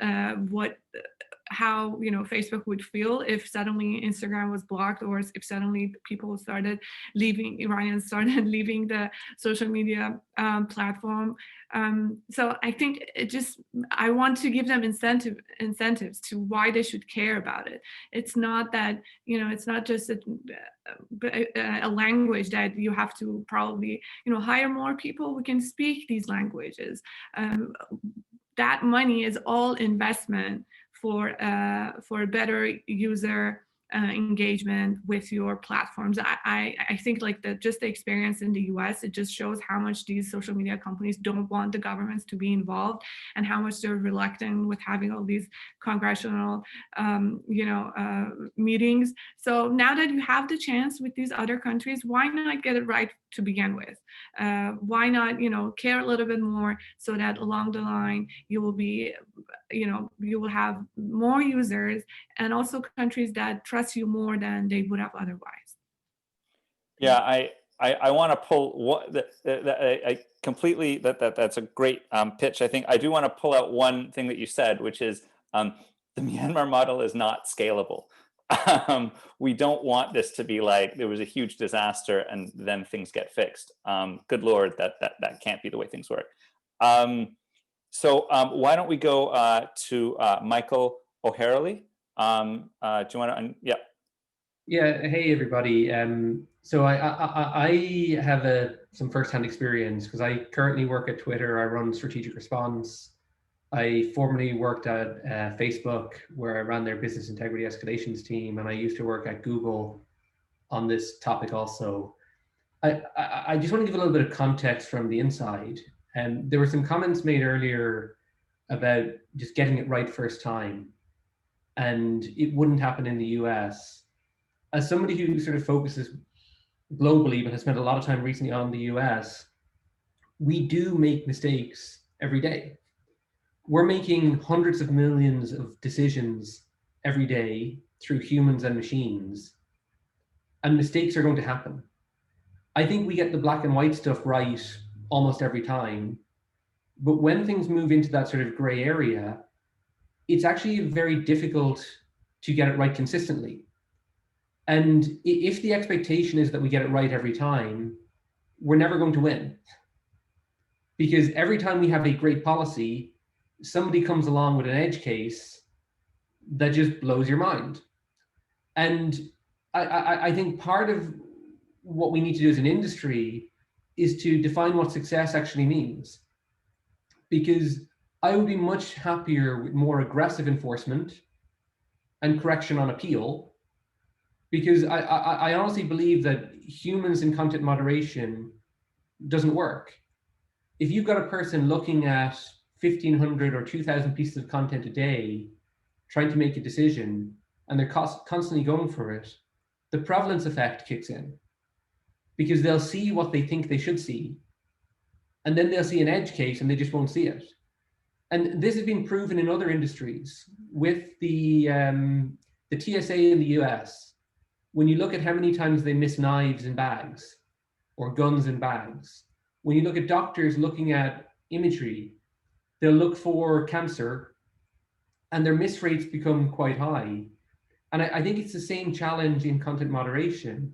how Facebook would feel if suddenly Instagram was blocked, or if suddenly Iranians started leaving the social media platform. So I think I want to give them incentives to why they should care about it. It's not that, it's not just a language that you have to probably, hire more people who can speak these languages. That money is all investment for better user engagement with your platforms. I think like just the experience in the US, it just shows how much these social media companies don't want the governments to be involved, and how much they're reluctant with having all these congressional meetings. So now that you have the chance with these other countries, why not get it right to begin with? Why not care a little bit more, so that along the line you will have more users, and also countries that trust you more than they would have otherwise. Yeah, I want to pull I completely that's a great pitch. I think I do want to pull out one thing that you said, which is the Myanmar model is not scalable. We don't want this to be like there was a huge disaster and then things get fixed. Good Lord, that can't be the way things work. So why don't we go to Michael O'Harley? Do you want to? Yeah. Yeah. Hey, everybody. So I have some firsthand experience because I currently work at Twitter. I run strategic response. I formerly worked at Facebook, where I ran their business integrity escalations team, and I used to work at Google on this topic also. I just want to give a little bit of context from the inside. And there were some comments made earlier about just getting it right first time, and it wouldn't happen in the US. As somebody who sort of focuses globally, but has spent a lot of time recently on the US, we do make mistakes every day. We're making hundreds of millions of decisions every day through humans and machines, and mistakes are going to happen. I think we get the black and white stuff right almost every time, but when things move into that sort of gray area, it's actually very difficult to get it right consistently. And if the expectation is that we get it right every time, we're never going to win. Because every time we have a great policy, somebody comes along with an edge case that just blows your mind. And I think part of what we need to do as an industry is to define what success actually means. Because I would be much happier with more aggressive enforcement and correction on appeal, because I honestly believe that humans in content moderation doesn't work. If you've got a person looking at 1,500 or 2,000 pieces of content a day, trying to make a decision, and they're constantly going for it, the prevalence effect kicks in, because they'll see what they think they should see, and then they'll see an edge case and they just won't see it. And this has been proven in other industries with the TSA in the US. when you look at how many times they miss knives in bags or guns in bags, when you look at doctors looking at imagery, they'll look for cancer and their miss rates become quite high. And I think it's the same challenge in content moderation.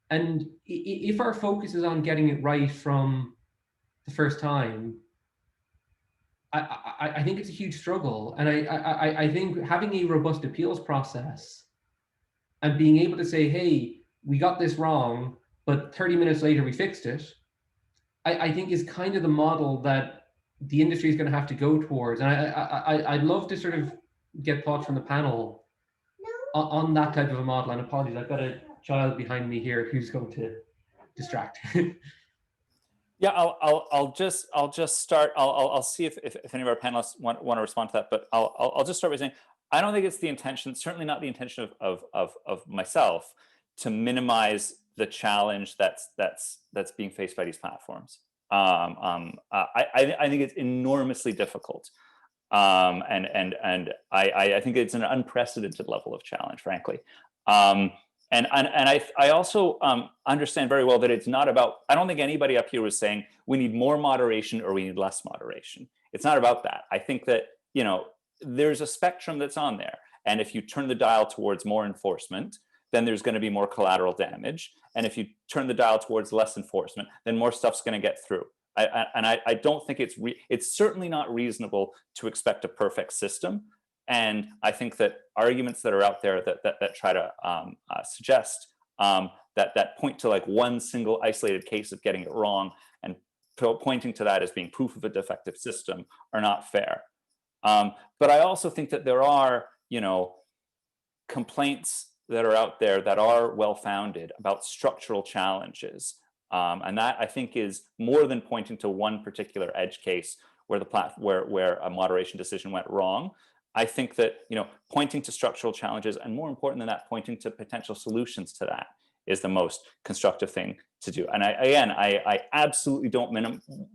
And if our focus is on getting it right from the first time, I think it's a huge struggle. And I think having a robust appeals process and being able to say, hey, we got this wrong, but 30 minutes later we fixed it, I think is kind of the model that the industry is going to have to go towards. And I'd love to sort of get thoughts from the panel on that type of a model. And apologies, I've got a child behind me here who's going to distract. Yeah, I'll just start. I'll see if any of our panelists want to respond to that. But I'll just start by saying I don't think it's the intention, certainly not the intention of myself, to minimize the challenge that's being faced by these platforms. I think it's enormously difficult, and I think it's an unprecedented level of challenge, frankly. And I also understand very well that it's not about, I don't think anybody up here was saying we need more moderation or we need less moderation. It's not about that. I think that, you know, there's a spectrum that's on there. And if you turn the dial towards more enforcement, then there's going to be more collateral damage. And if you turn the dial towards less enforcement, then more stuff's going to get through. I don't think it's certainly not reasonable to expect a perfect system. And I think that arguments that are out there that try to suggest that point to like one single isolated case of getting it wrong and pointing to that as being proof of a defective system are not fair. But I also think that there are, you know, complaints that are out there that are well-founded about structural challenges. And that I think is more than pointing to one particular edge case where where a moderation decision went wrong. I think that, you know, pointing to structural challenges, and more important than that, pointing to potential solutions to that is the most constructive thing to do. And I absolutely don't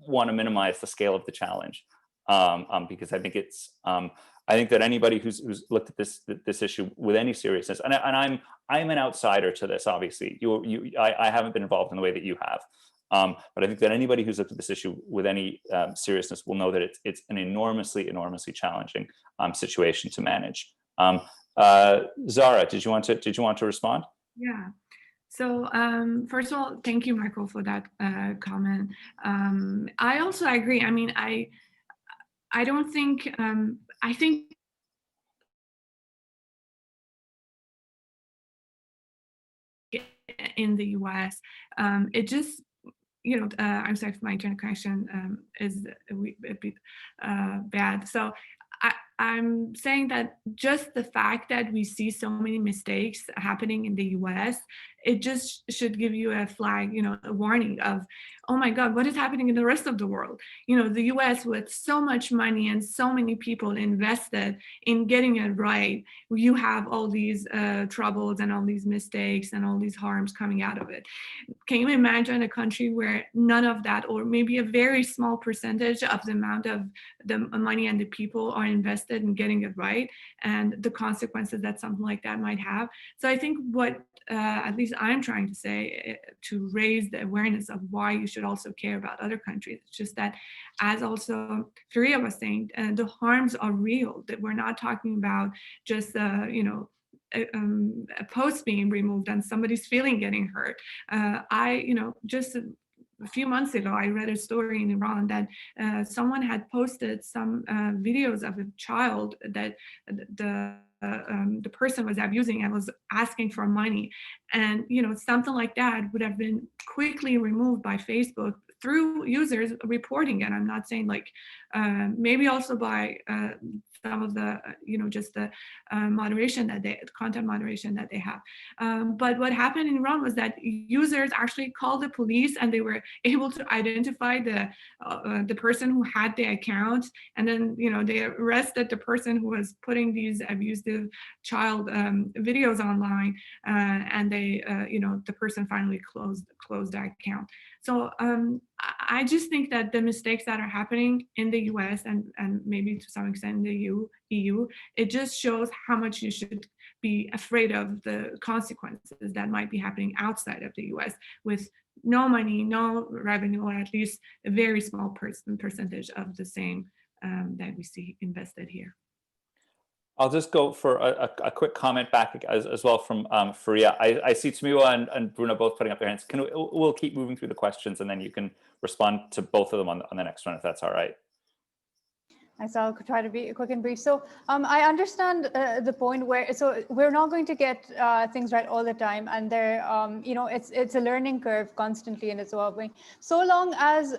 want to minimize the scale of the challenge, because I think it's I think that anybody who's looked at this issue with any seriousness, and I'm an outsider to this, obviously. I haven't been involved in the way that you have. But I think that anybody who's looked at this issue with any seriousness will know that it's an enormously challenging situation to manage. Zara, did you want to respond? Yeah. So first of all, thank you, Michael, for that comment. I also agree. I mean, I don't think I think in the US, it just, you know, I'm sorry if my internet connection is a bit bad. So I'm saying that just the fact that we see so many mistakes happening in the US, it just should give you a flag, you know, a warning of, oh my God, what is happening in the rest of the world? You know, the US with so much money and so many people invested in getting it right, you have all these troubles and all these mistakes and all these harms coming out of it. Can you imagine a country where none of that, or maybe a very small percentage of the amount of the money and the people are invested in getting it right, and the consequences that something like that might have? So I think what at least I'm trying to say to raise the awareness of why you should also care about other countries. It's just that, as also Farieha was saying, the harms are real, that we're not talking about just, you know, a post being removed and somebody's feeling getting hurt. You know, just a few months ago, I read a story in Iran that someone had posted some videos of a child that the person was abusing and was asking for money. And, you know, something like that would have been quickly removed by Facebook through users reporting it. I'm not saying like, maybe also by some of the, you know, just the content moderation that they have. But what happened in Iran was that users actually called the police and they were able to identify the person who had the account. And then, you know, they arrested the person who was putting these abusive child videos online. And they, you know, the person finally closed the account. So I just think that the mistakes that are happening in the US and maybe to some extent in the EU, it just shows how much you should be afraid of the consequences that might be happening outside of the US with no money, no revenue, or at least a very small percentage of the same that we see invested here. I'll just go for a quick comment back as well from Farieha. I see Tamiwa and Bruna both putting up their hands. We'll keep moving through the questions, and then you can respond to both of them on the next one, if that's all right. So I'll try to be quick and brief. So I understand the point where, so we're not going to get things right all the time, and there, it's a learning curve constantly, and it's evolving. So long as,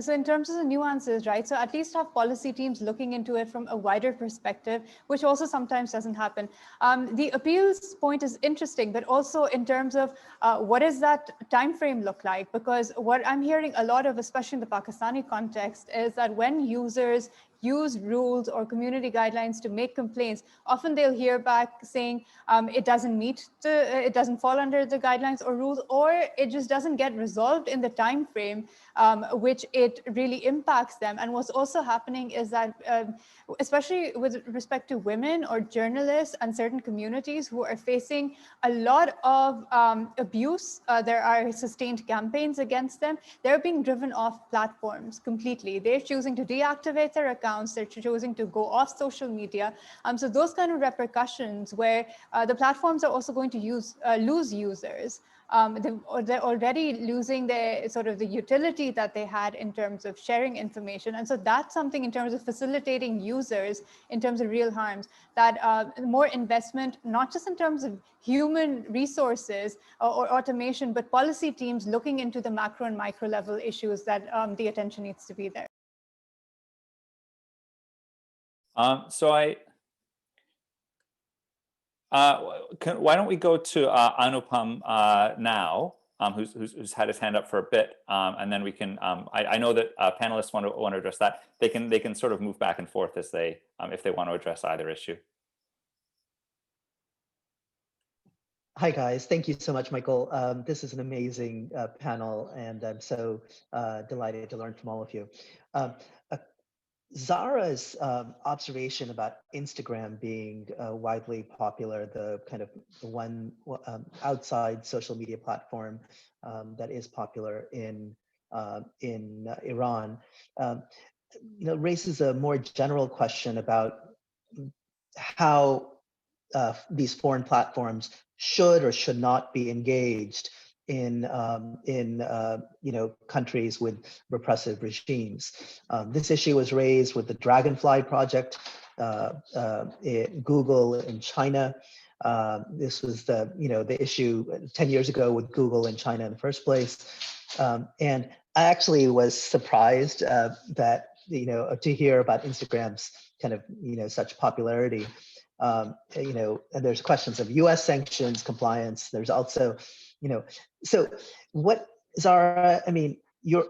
so in terms of the nuances, right? So at least have policy teams looking into it from a wider perspective, which also sometimes doesn't happen. The appeals point is interesting, but also in terms of what does that time frame look like? Because what I'm hearing a lot of, especially in the Pakistani context, is that when users use rules or community guidelines to make complaints, often they'll hear back saying it doesn't fall under the guidelines or rules, or it just doesn't get resolved in the time frame which it really impacts them. And what's also happening is that, especially with respect to women or journalists and certain communities who are facing a lot of abuse, there are sustained campaigns against them. They're being driven off platforms completely. They're choosing to deactivate their accounts. They're choosing to go off social media. So those kind of repercussions where the platforms are also going to lose users. They're already losing the utility that they had in terms of sharing information. And so that's something in terms of facilitating users in terms of real harms, that more investment, not just in terms of human resources or automation, but policy teams looking into the macro and micro level issues that the attention needs to be there. Why don't we go to Anupam now, who's had his hand up for a bit, and then we can. I know that panelists want to address that. They can sort of move back and forth as they if they want to address either issue. Hi guys, thank you so much, Michael. This is an amazing panel, and I'm so delighted to learn from all of you. Zara's observation about Instagram being widely popular, the kind of the one outside social media platform that is popular in Iran, raises a more general question about how these foreign platforms should or should not be engaged in countries with repressive regimes. This issue was raised with the Dragonfly project, Google in China. This was the issue 10 years ago with Google in China in the first place. And I actually was surprised that to hear about Instagram's kind of such popularity. And there's questions of U.S. sanctions compliance. There's also, so what, Zara, I mean,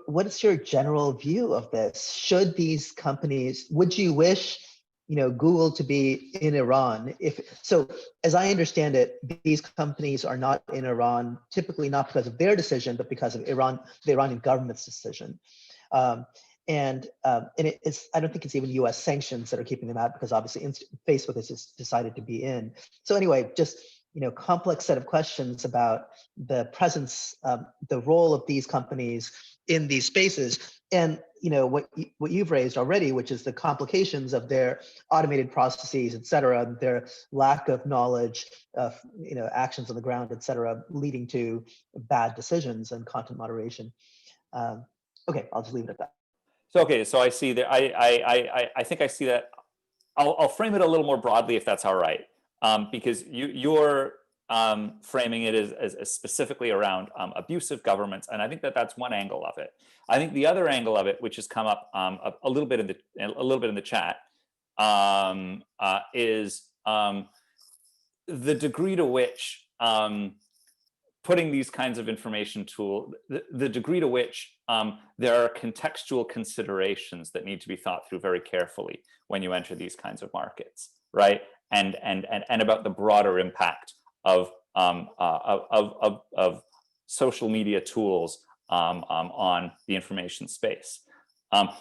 what's your general view of this? Should these companies, would you wish, Google to be in Iran? So as I understand it, these companies are not in Iran, typically not because of their decision, but because of the Iranian government's decision. And it's, I don't think it's even U.S. sanctions that are keeping them out, because obviously Facebook has just decided to be in. So anyway, just, complex set of questions about the presence, the role of these companies in these spaces. And, what you've raised already, which is the complications of their automated processes, et cetera, their lack of knowledge of, actions on the ground, et cetera, leading to bad decisions and content moderation. Okay, I'll just leave it at that. So I see that. I think I see that. I'll frame it a little more broadly, if that's all right, because you're framing it as specifically around abusive governments, and I think that's one angle of it. I think the other angle of it, which has come up a little bit in the chat, is the degree to which putting these kinds of information the degree to which there are contextual considerations that need to be thought through very carefully when you enter these kinds of markets, right? And about the broader impact of social media tools on the information space.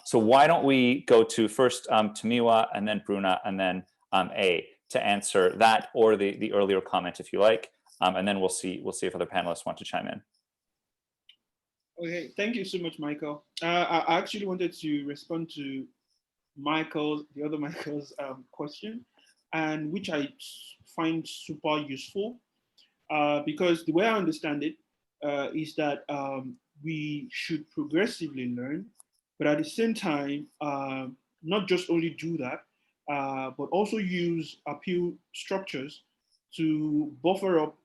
So why don't we go to first Tamiwa, and then Bruna, and then A, to answer that or the earlier comment if you like, and then we'll see if other panelists want to chime in. Okay, thank you so much, Michael. I actually wanted to respond to the other Michael's question, and which I find super useful, because the way I understand it is that we should progressively learn, but at the same time, not just only do that, but also use appeal structures to buffer up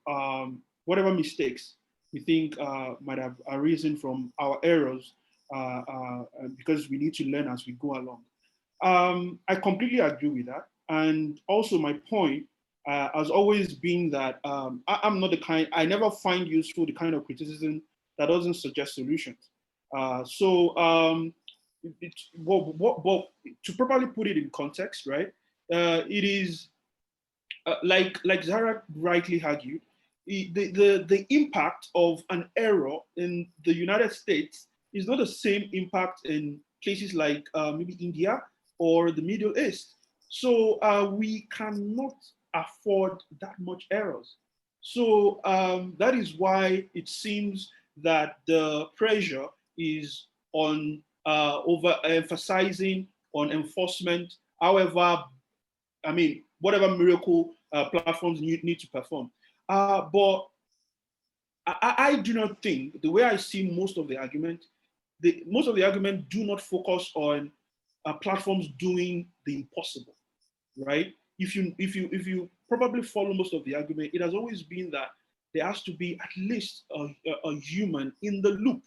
whatever mistakes we think might have arisen from our errors, because we need to learn as we go along. I completely agree with that. And also my point has always been that I'm not the kind, I never find useful the kind of criticism that doesn't suggest solutions. To properly put it in context, right? It is like Zara rightly argued, the impact of an error in the United States is not the same impact in places like maybe India or the Middle East. So we cannot afford that much errors. So that is why it seems that the pressure is on overemphasizing on enforcement. However, I mean, whatever miracle platforms need to perform. But I do not think, the way I see most of the argument do not focus on platforms doing the impossible, right? If you probably follow most of the argument, it has always been that there has to be at least a human in the loop.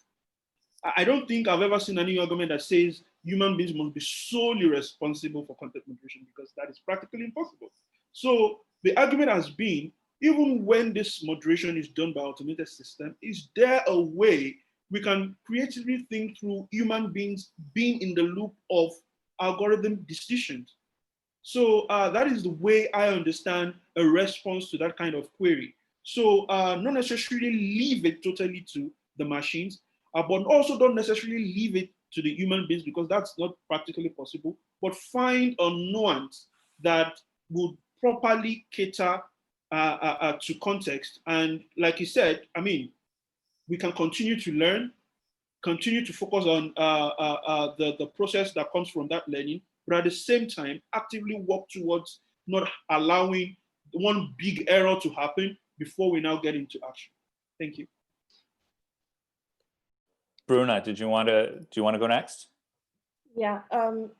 I don't think I've ever seen any argument that says human beings must be solely responsible for content moderation, because that is practically impossible. So the argument has been, even when this moderation is done by automated system, is there a way we can creatively think through human beings being in the loop of algorithm decisions? So that is the way I understand a response to that kind of query. So not necessarily leave it totally to the machines, but also don't necessarily leave it to the human beings, because that's not practically possible, but find a nuance that would properly cater to context. And like you said, I mean, we can continue to learn, continue to focus on the process that comes from that learning, but at the same time, actively work towards not allowing one big error to happen before we now get into action. Thank you. Bruna, do you want to go next? Yeah,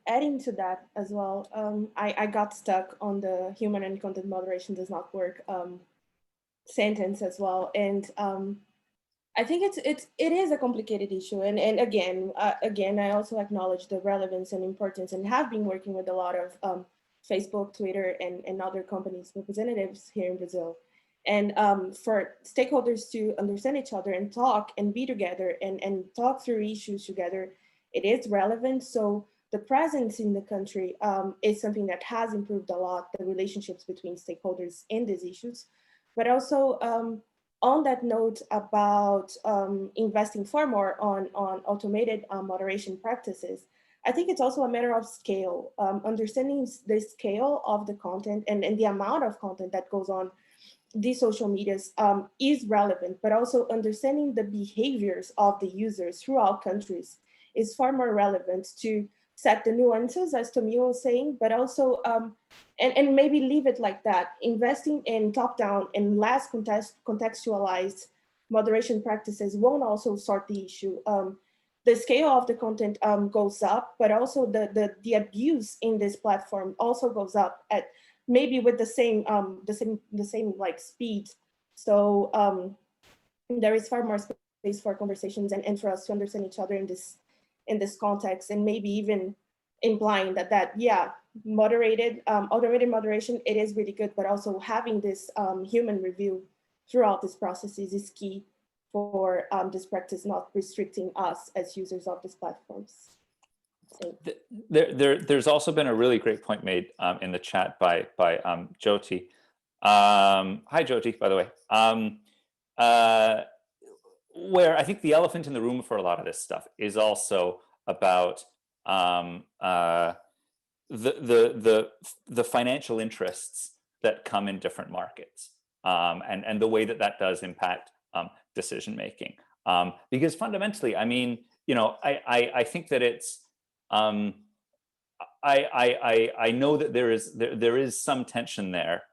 adding to that as well, I got stuck on the human and content moderation does not work sentence as well. And I think it is a complicated issue. And again, I also acknowledge the relevance and importance, and have been working with a lot of Facebook, Twitter, and other companies' representatives here in Brazil. And for stakeholders to understand each other and talk and be together and talk through issues together, it is relevant. So the presence in the country is something that has improved a lot, the relationships between stakeholders in these issues. But also on that note about investing far more on automated moderation practices, I think it's also a matter of scale, understanding the scale of the content and the amount of content that goes on these social medias is relevant, but also understanding the behaviors of the users throughout countries is far more relevant to set the nuances, as Tomio was saying, but also, and maybe leave it like that, investing in top-down and less contextualized moderation practices won't also sort the issue. The scale of the content goes up, but also the abuse in this platform also goes up at maybe with the same like speed. So there is far more space for conversations and for us to understand each other in this context, and maybe even implying that yeah, automated moderation, it is really good, but also having this human review throughout this process is key for this practice not restricting us as users of these platforms. So. There's also been a really great point made in the chat by Jyoti. Hi, Jyoti, by the way. Where I think the elephant in the room for a lot of this stuff is also about the financial interests that come in different markets, and the way that that does impact decision making. Because fundamentally, I mean, you know, I think that it's I know that there is some tension there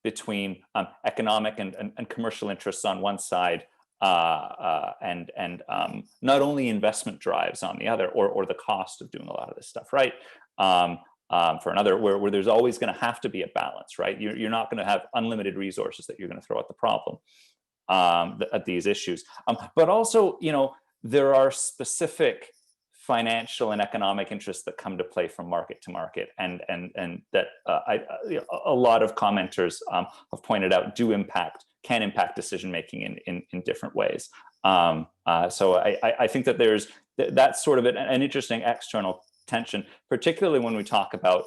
between economic and commercial interests on one side, and not only investment drives on the other, or the cost of doing a lot of this stuff, right? For another, where there's always going to have to be a balance, right? You're not going to have unlimited resources that you're going to throw at the problem, at these issues. But also, you know, there are specific financial and economic interests that come to play from market to market, and that a lot of commenters have pointed out can impact decision making in different ways. So I think that that's sort of an interesting external tension, particularly when we talk about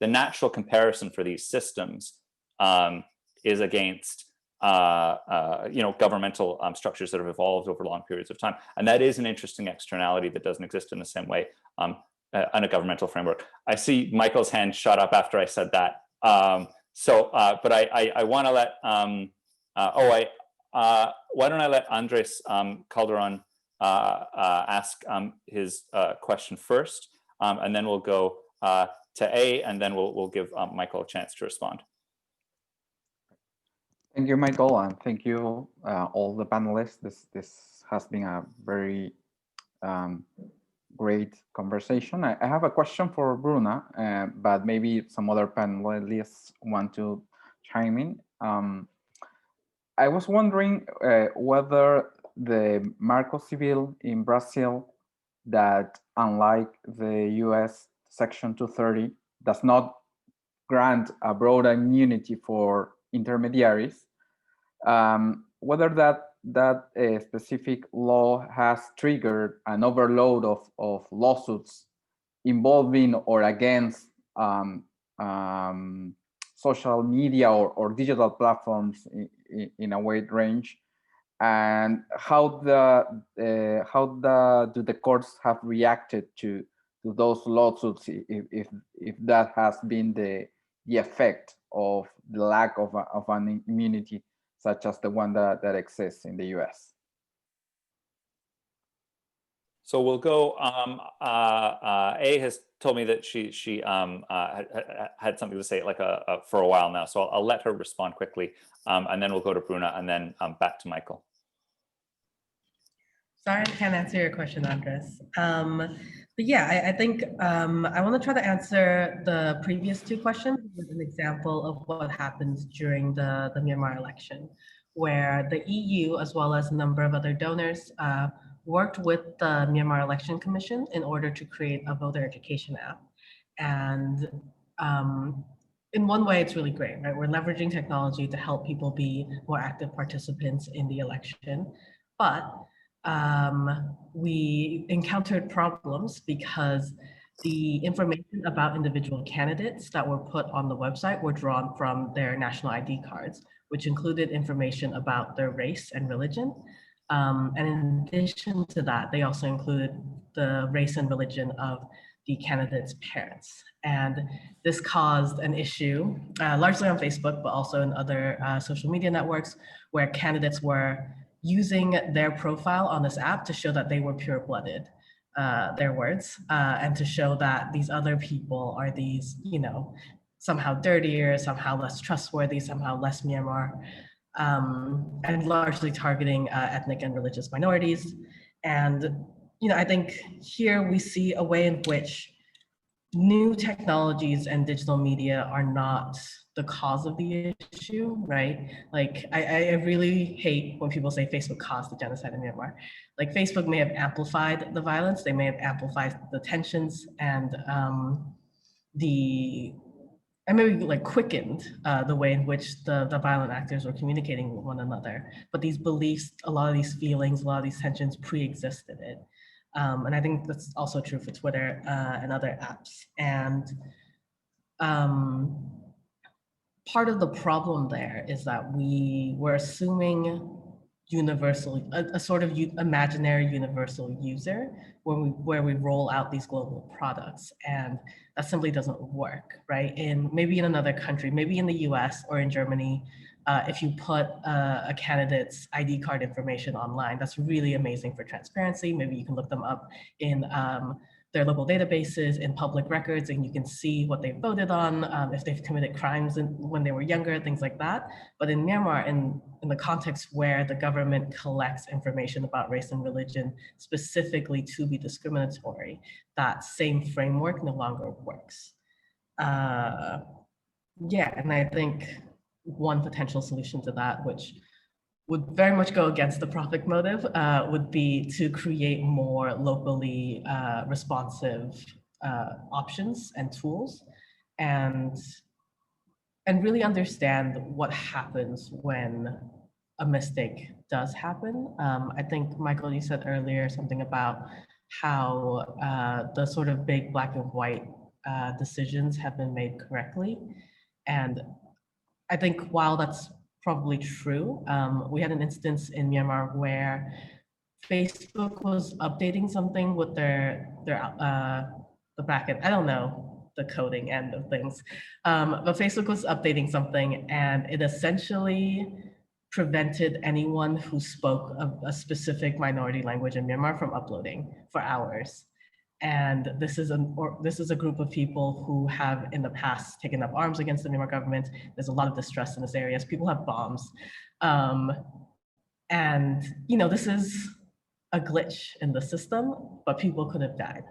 the natural comparison for these systems is against you know, governmental structures that have evolved over long periods of time, and that is an interesting externality that doesn't exist in the same way in a governmental framework. I see Michael's hand shot up after I said that. But I want to let why don't I let Andres Calderon ask his question first, and then we'll go to A, and then we'll give Michael a chance to respond. Thank you, Michael, and thank you all the panelists. This has been a very great conversation. I have a question for Bruna, but maybe some other panelists want to chime in. I was wondering whether the Marco Civil in Brazil, that unlike the US Section 230, does not grant a broad immunity for intermediaries, whether that specific law has triggered an overload of lawsuits involving or against social media or digital platforms in a wide range, and how do the courts have reacted to those lawsuits, if that has been the effect of the lack of an immunity such as the one that exists in the US. So we'll go. A has told me that she had something to say like for a while now, so I'll let her respond quickly, and then we'll go to Bruna, and then back to Michael. Sorry, I can't answer your question, Andres. But yeah, I think I want to try to answer the previous two questions with an example of what happens during the Myanmar election, where the EU, as well as a number of other donors, worked with the Myanmar Election Commission in order to create a voter education app. And in one way, it's really great, right? We're leveraging technology to help people be more active participants in the election. But we encountered problems because the information about individual candidates that were put on the website were drawn from their national ID cards, which included information about their race and religion. And in addition to that, they also included the race and religion of the candidates' parents. And this caused an issue, largely on Facebook, but also in other social media networks, where candidates were using their profile on this app to show that they were pure-blooded, their words, and to show that these other people are these, you know, somehow dirtier, somehow less trustworthy, somehow less Myanmar, and largely targeting ethnic and religious minorities. And, you know, I think here we see a way in which new technologies and digital media are not the cause of the issue, right? Like, I really hate when people say Facebook caused the genocide in Myanmar. Like, Facebook may have amplified the violence, they may have amplified the tensions, and maybe like quickened the way in which the violent actors were communicating with one another. But these beliefs, a lot of these feelings, a lot of these tensions pre-existed it. And I think that's also true for Twitter and other apps. And part of the problem there is that we were assuming universal, a sort of imaginary universal user where we roll out these global products, and that simply doesn't work, right? Maybe in another country, maybe in the US or in Germany, if you put a candidate's ID card information online, that's really amazing for transparency. Maybe you can look them up in their local databases, in public records, and you can see what they voted on, if they've committed crimes when they were younger, things like that. But in Myanmar, in the context where the government collects information about race and religion specifically to be discriminatory, that same framework no longer works. Yeah, and I think one potential solution to that, which would very much go against the profit motive, would be to create more locally responsive options and tools, and really understand what happens when a mistake does happen. I think, Michael, you said earlier something about how the sort of big black and white decisions have been made correctly. And I think while that's probably true, we had an instance in Myanmar where Facebook was updating something with the backend. I don't know the coding end of things, but Facebook was updating something, and it essentially prevented anyone who spoke a specific minority language in Myanmar from uploading for hours. And this is a group of people who have in the past taken up arms against the Myanmar government. There's a lot of distress in this area. People have bombs. And this is a glitch in the system, but people could have died.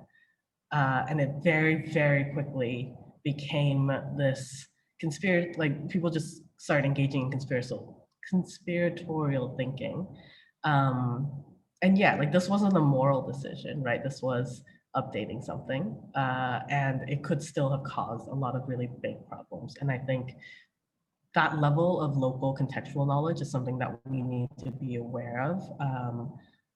And it very, very quickly became this people just started engaging in conspiratorial thinking. And yeah, this wasn't a moral decision, right? This was updating something, and it could still have caused a lot of really big problems. And I think that level of local contextual knowledge is something that we need to be aware of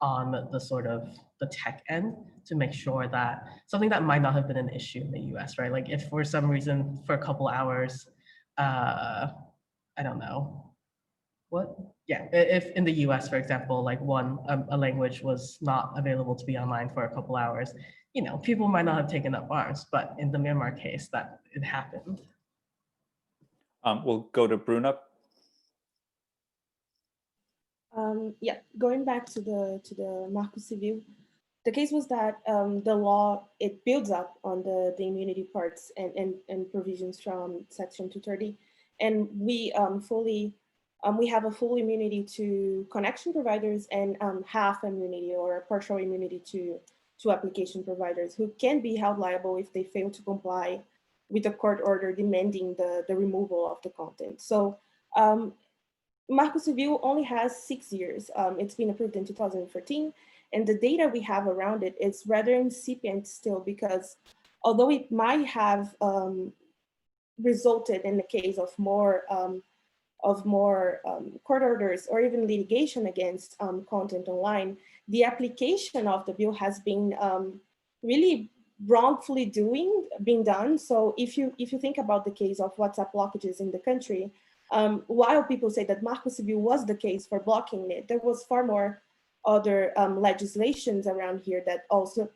on the sort of the tech end, to make sure that something that might not have been an issue in the US, right? Like if for some reason for a couple hours, I don't know, if in the US, for example, like a language was not available to be online for a couple hours, people might not have taken up arms, but in the Myanmar case, that it happened. We'll go to Bruna. Yeah, going back to the Marco Civil, the case was that the law, it builds up on the immunity parts and provisions from Section 230, and we we have a full immunity to connection providers and half immunity or partial immunity to application providers who can be held liable if they fail to comply with a court order demanding the removal of the content. So Marco Civil only has 6 years. It's been approved in 2014, and the data we have around it is rather incipient still, because although it might have resulted in the case of more court orders or even litigation against content online, the application of the bill has been really wrongfully being done. So if you think about the case of WhatsApp blockages in the country, while people say that Marco Civil was the case for blocking it, there was far more other legislations around here that also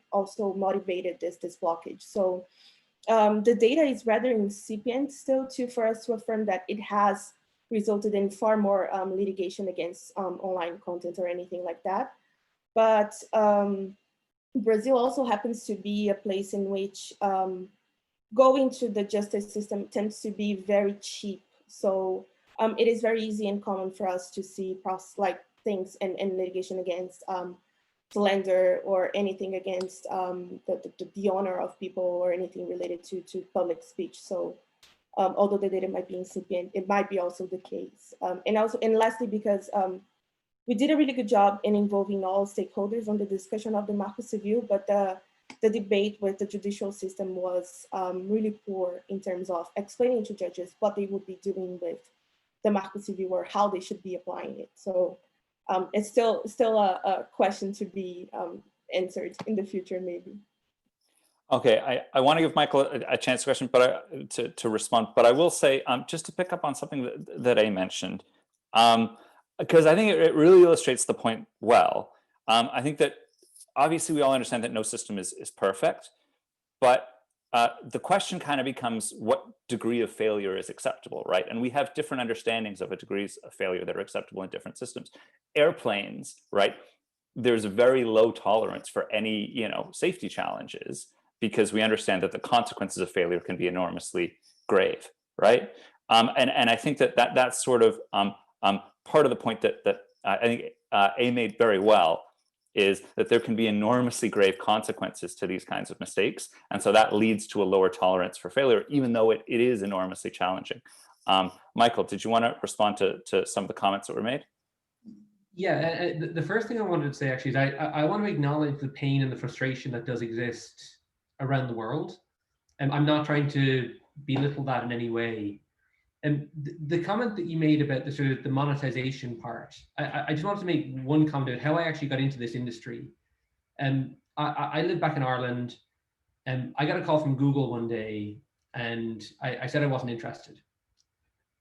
motivated this blockage. So the data is rather incipient still for us to affirm that it has resulted in far more litigation against online content or anything like that. But Brazil also happens to be a place in which going to the justice system tends to be very cheap. So it is very easy and common for us to see things and litigation against slander or anything against the honor of people or anything related to public speech. So although the data might be incipient, it might be also the case. And lastly, because we did a really good job in involving all stakeholders on the discussion of the Marco Civil, but the debate with the judicial system was really poor in terms of explaining to judges what they would be doing with the Marco Civil or how they should be applying it. So it's still a question to be answered in the future, maybe. Okay, I want to give Michael a chance to question, but to respond. But I will say, just to pick up on something that I mentioned, because I think it really illustrates the point well. I think that obviously we all understand that no system is perfect, but the question kind of becomes what degree of failure is acceptable, right? And we have different understandings of degrees of failure that are acceptable in different systems. Airplanes, right? There's a very low tolerance for any, safety challenges, because we understand that the consequences of failure can be enormously grave, right? And I think that's sort of part of the point that I think A made very well, is that there can be enormously grave consequences to these kinds of mistakes. And so that leads to a lower tolerance for failure, even though it is enormously challenging. Michael, did you want to respond to some of the comments that were made? Yeah, the first thing I wanted to say actually is I want to acknowledge the pain and the frustration that does exist around the world. And I'm not trying to belittle that in any way. And the comment that you made about the sort of the monetization part, I just wanted to make one comment about how I actually got into this industry. I live back in Ireland, and I got a call from Google one day, and I said I wasn't interested.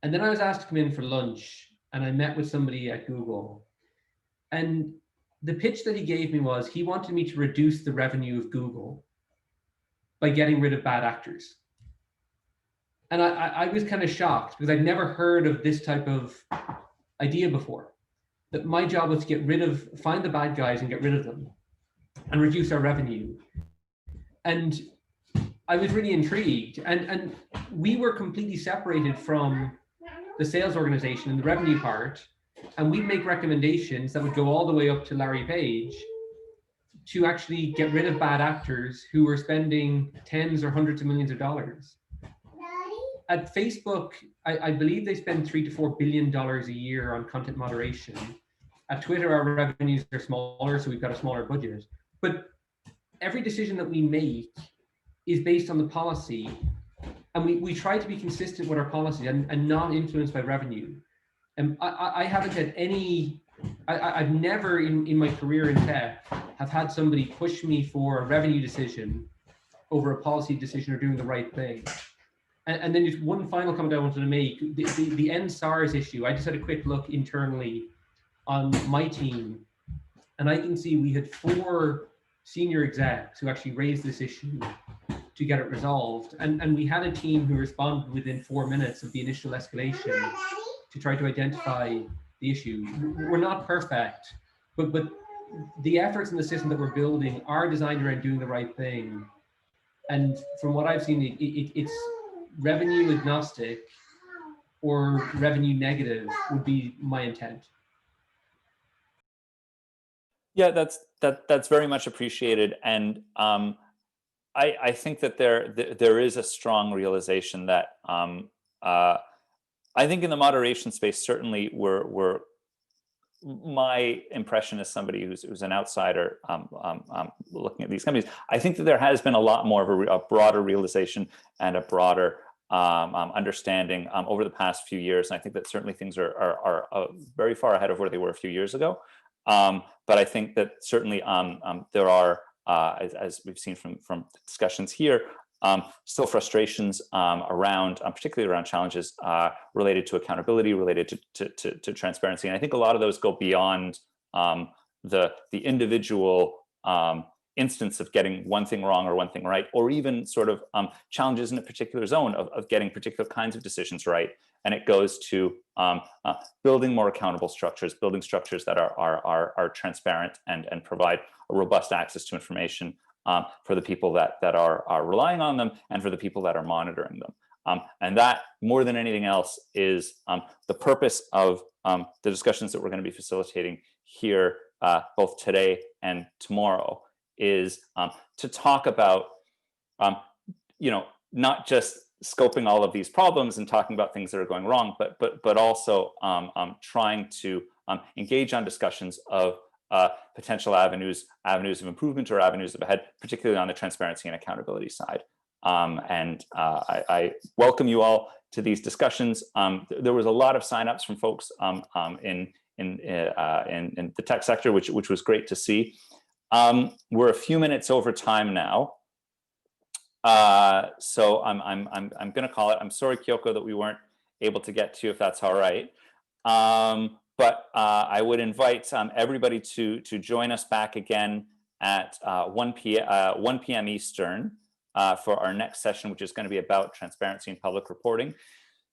And then I was asked to come in for lunch, and I met with somebody at Google. And the pitch that he gave me was he wanted me to reduce the revenue of Google by getting rid of bad actors. And I was kind of shocked, because I'd never heard of this type of idea before, that my job was to find the bad guys and get rid of them and reduce our revenue. And I was really intrigued. And we were completely separated from the sales organization and the revenue part. And we'd make recommendations that would go all the way up to Larry Page to actually get rid of bad actors who were spending tens or hundreds of millions of dollars. At Facebook, I believe they spend $3 to $4 billion a year on content moderation. At Twitter, our revenues are smaller, so we've got a smaller budget. But every decision that we make is based on the policy, and we try to be consistent with our policy and not influenced by revenue. And I haven't had any, I've never in my career in tech have had somebody push me for a revenue decision over a policy decision or doing the right thing. And then just one final comment I wanted to make, the NSARS issue, I just had a quick look internally on my team, and I can see we had 4 senior execs who actually raised this issue to get it resolved. And we had a team who responded within 4 minutes of the initial escalation to try to identify the issue. We're not perfect, but the efforts in the system that we're building are designed around doing the right thing. And from what I've seen, it's revenue agnostic or revenue negative would be my intent. Yeah, that's very much appreciated, and I think that there is a strong realization that I think in the moderation space, certainly we're my impression as somebody who's an outsider looking at these companies, I think that there has been a lot more of a broader realization and a broader understanding over the past few years. And I think that certainly things are very far ahead of where they were a few years ago. But I think that certainly there are, as we've seen from discussions here, still frustrations around, particularly around challenges related to accountability, related to transparency. And I think a lot of those go beyond the individual instance of getting one thing wrong or one thing right, or even sort of challenges in a particular zone of getting particular kinds of decisions right. And it goes to building more accountable structures, building structures that are transparent and provide a robust access to information for the people that are relying on them and for the people that are monitoring them. And that, more than anything else, is the purpose of the discussions that we're going to be facilitating here both today and tomorrow, is to talk about, not just scoping all of these problems and talking about things that are going wrong, but also trying to engage on discussions of potential avenues of improvement or avenues of ahead, particularly on the transparency and accountability side. I welcome you all to these discussions. There was a lot of signups from folks in the tech sector, which was great to see. We're a few minutes over time now, so I'm going to call it. I'm sorry, Kyoko, that we weren't able to get to you, if that's all right. But I would invite everybody to join us back again at 1 p.m. Eastern for our next session, which is going to be about transparency and public reporting.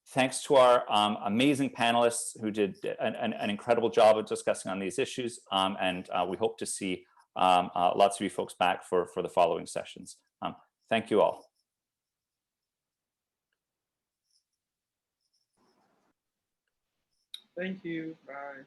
Thanks to our amazing panelists who did an incredible job of discussing on these issues. And we hope to see lots of you folks back for the following sessions. Thank you all. Thank you. Bye.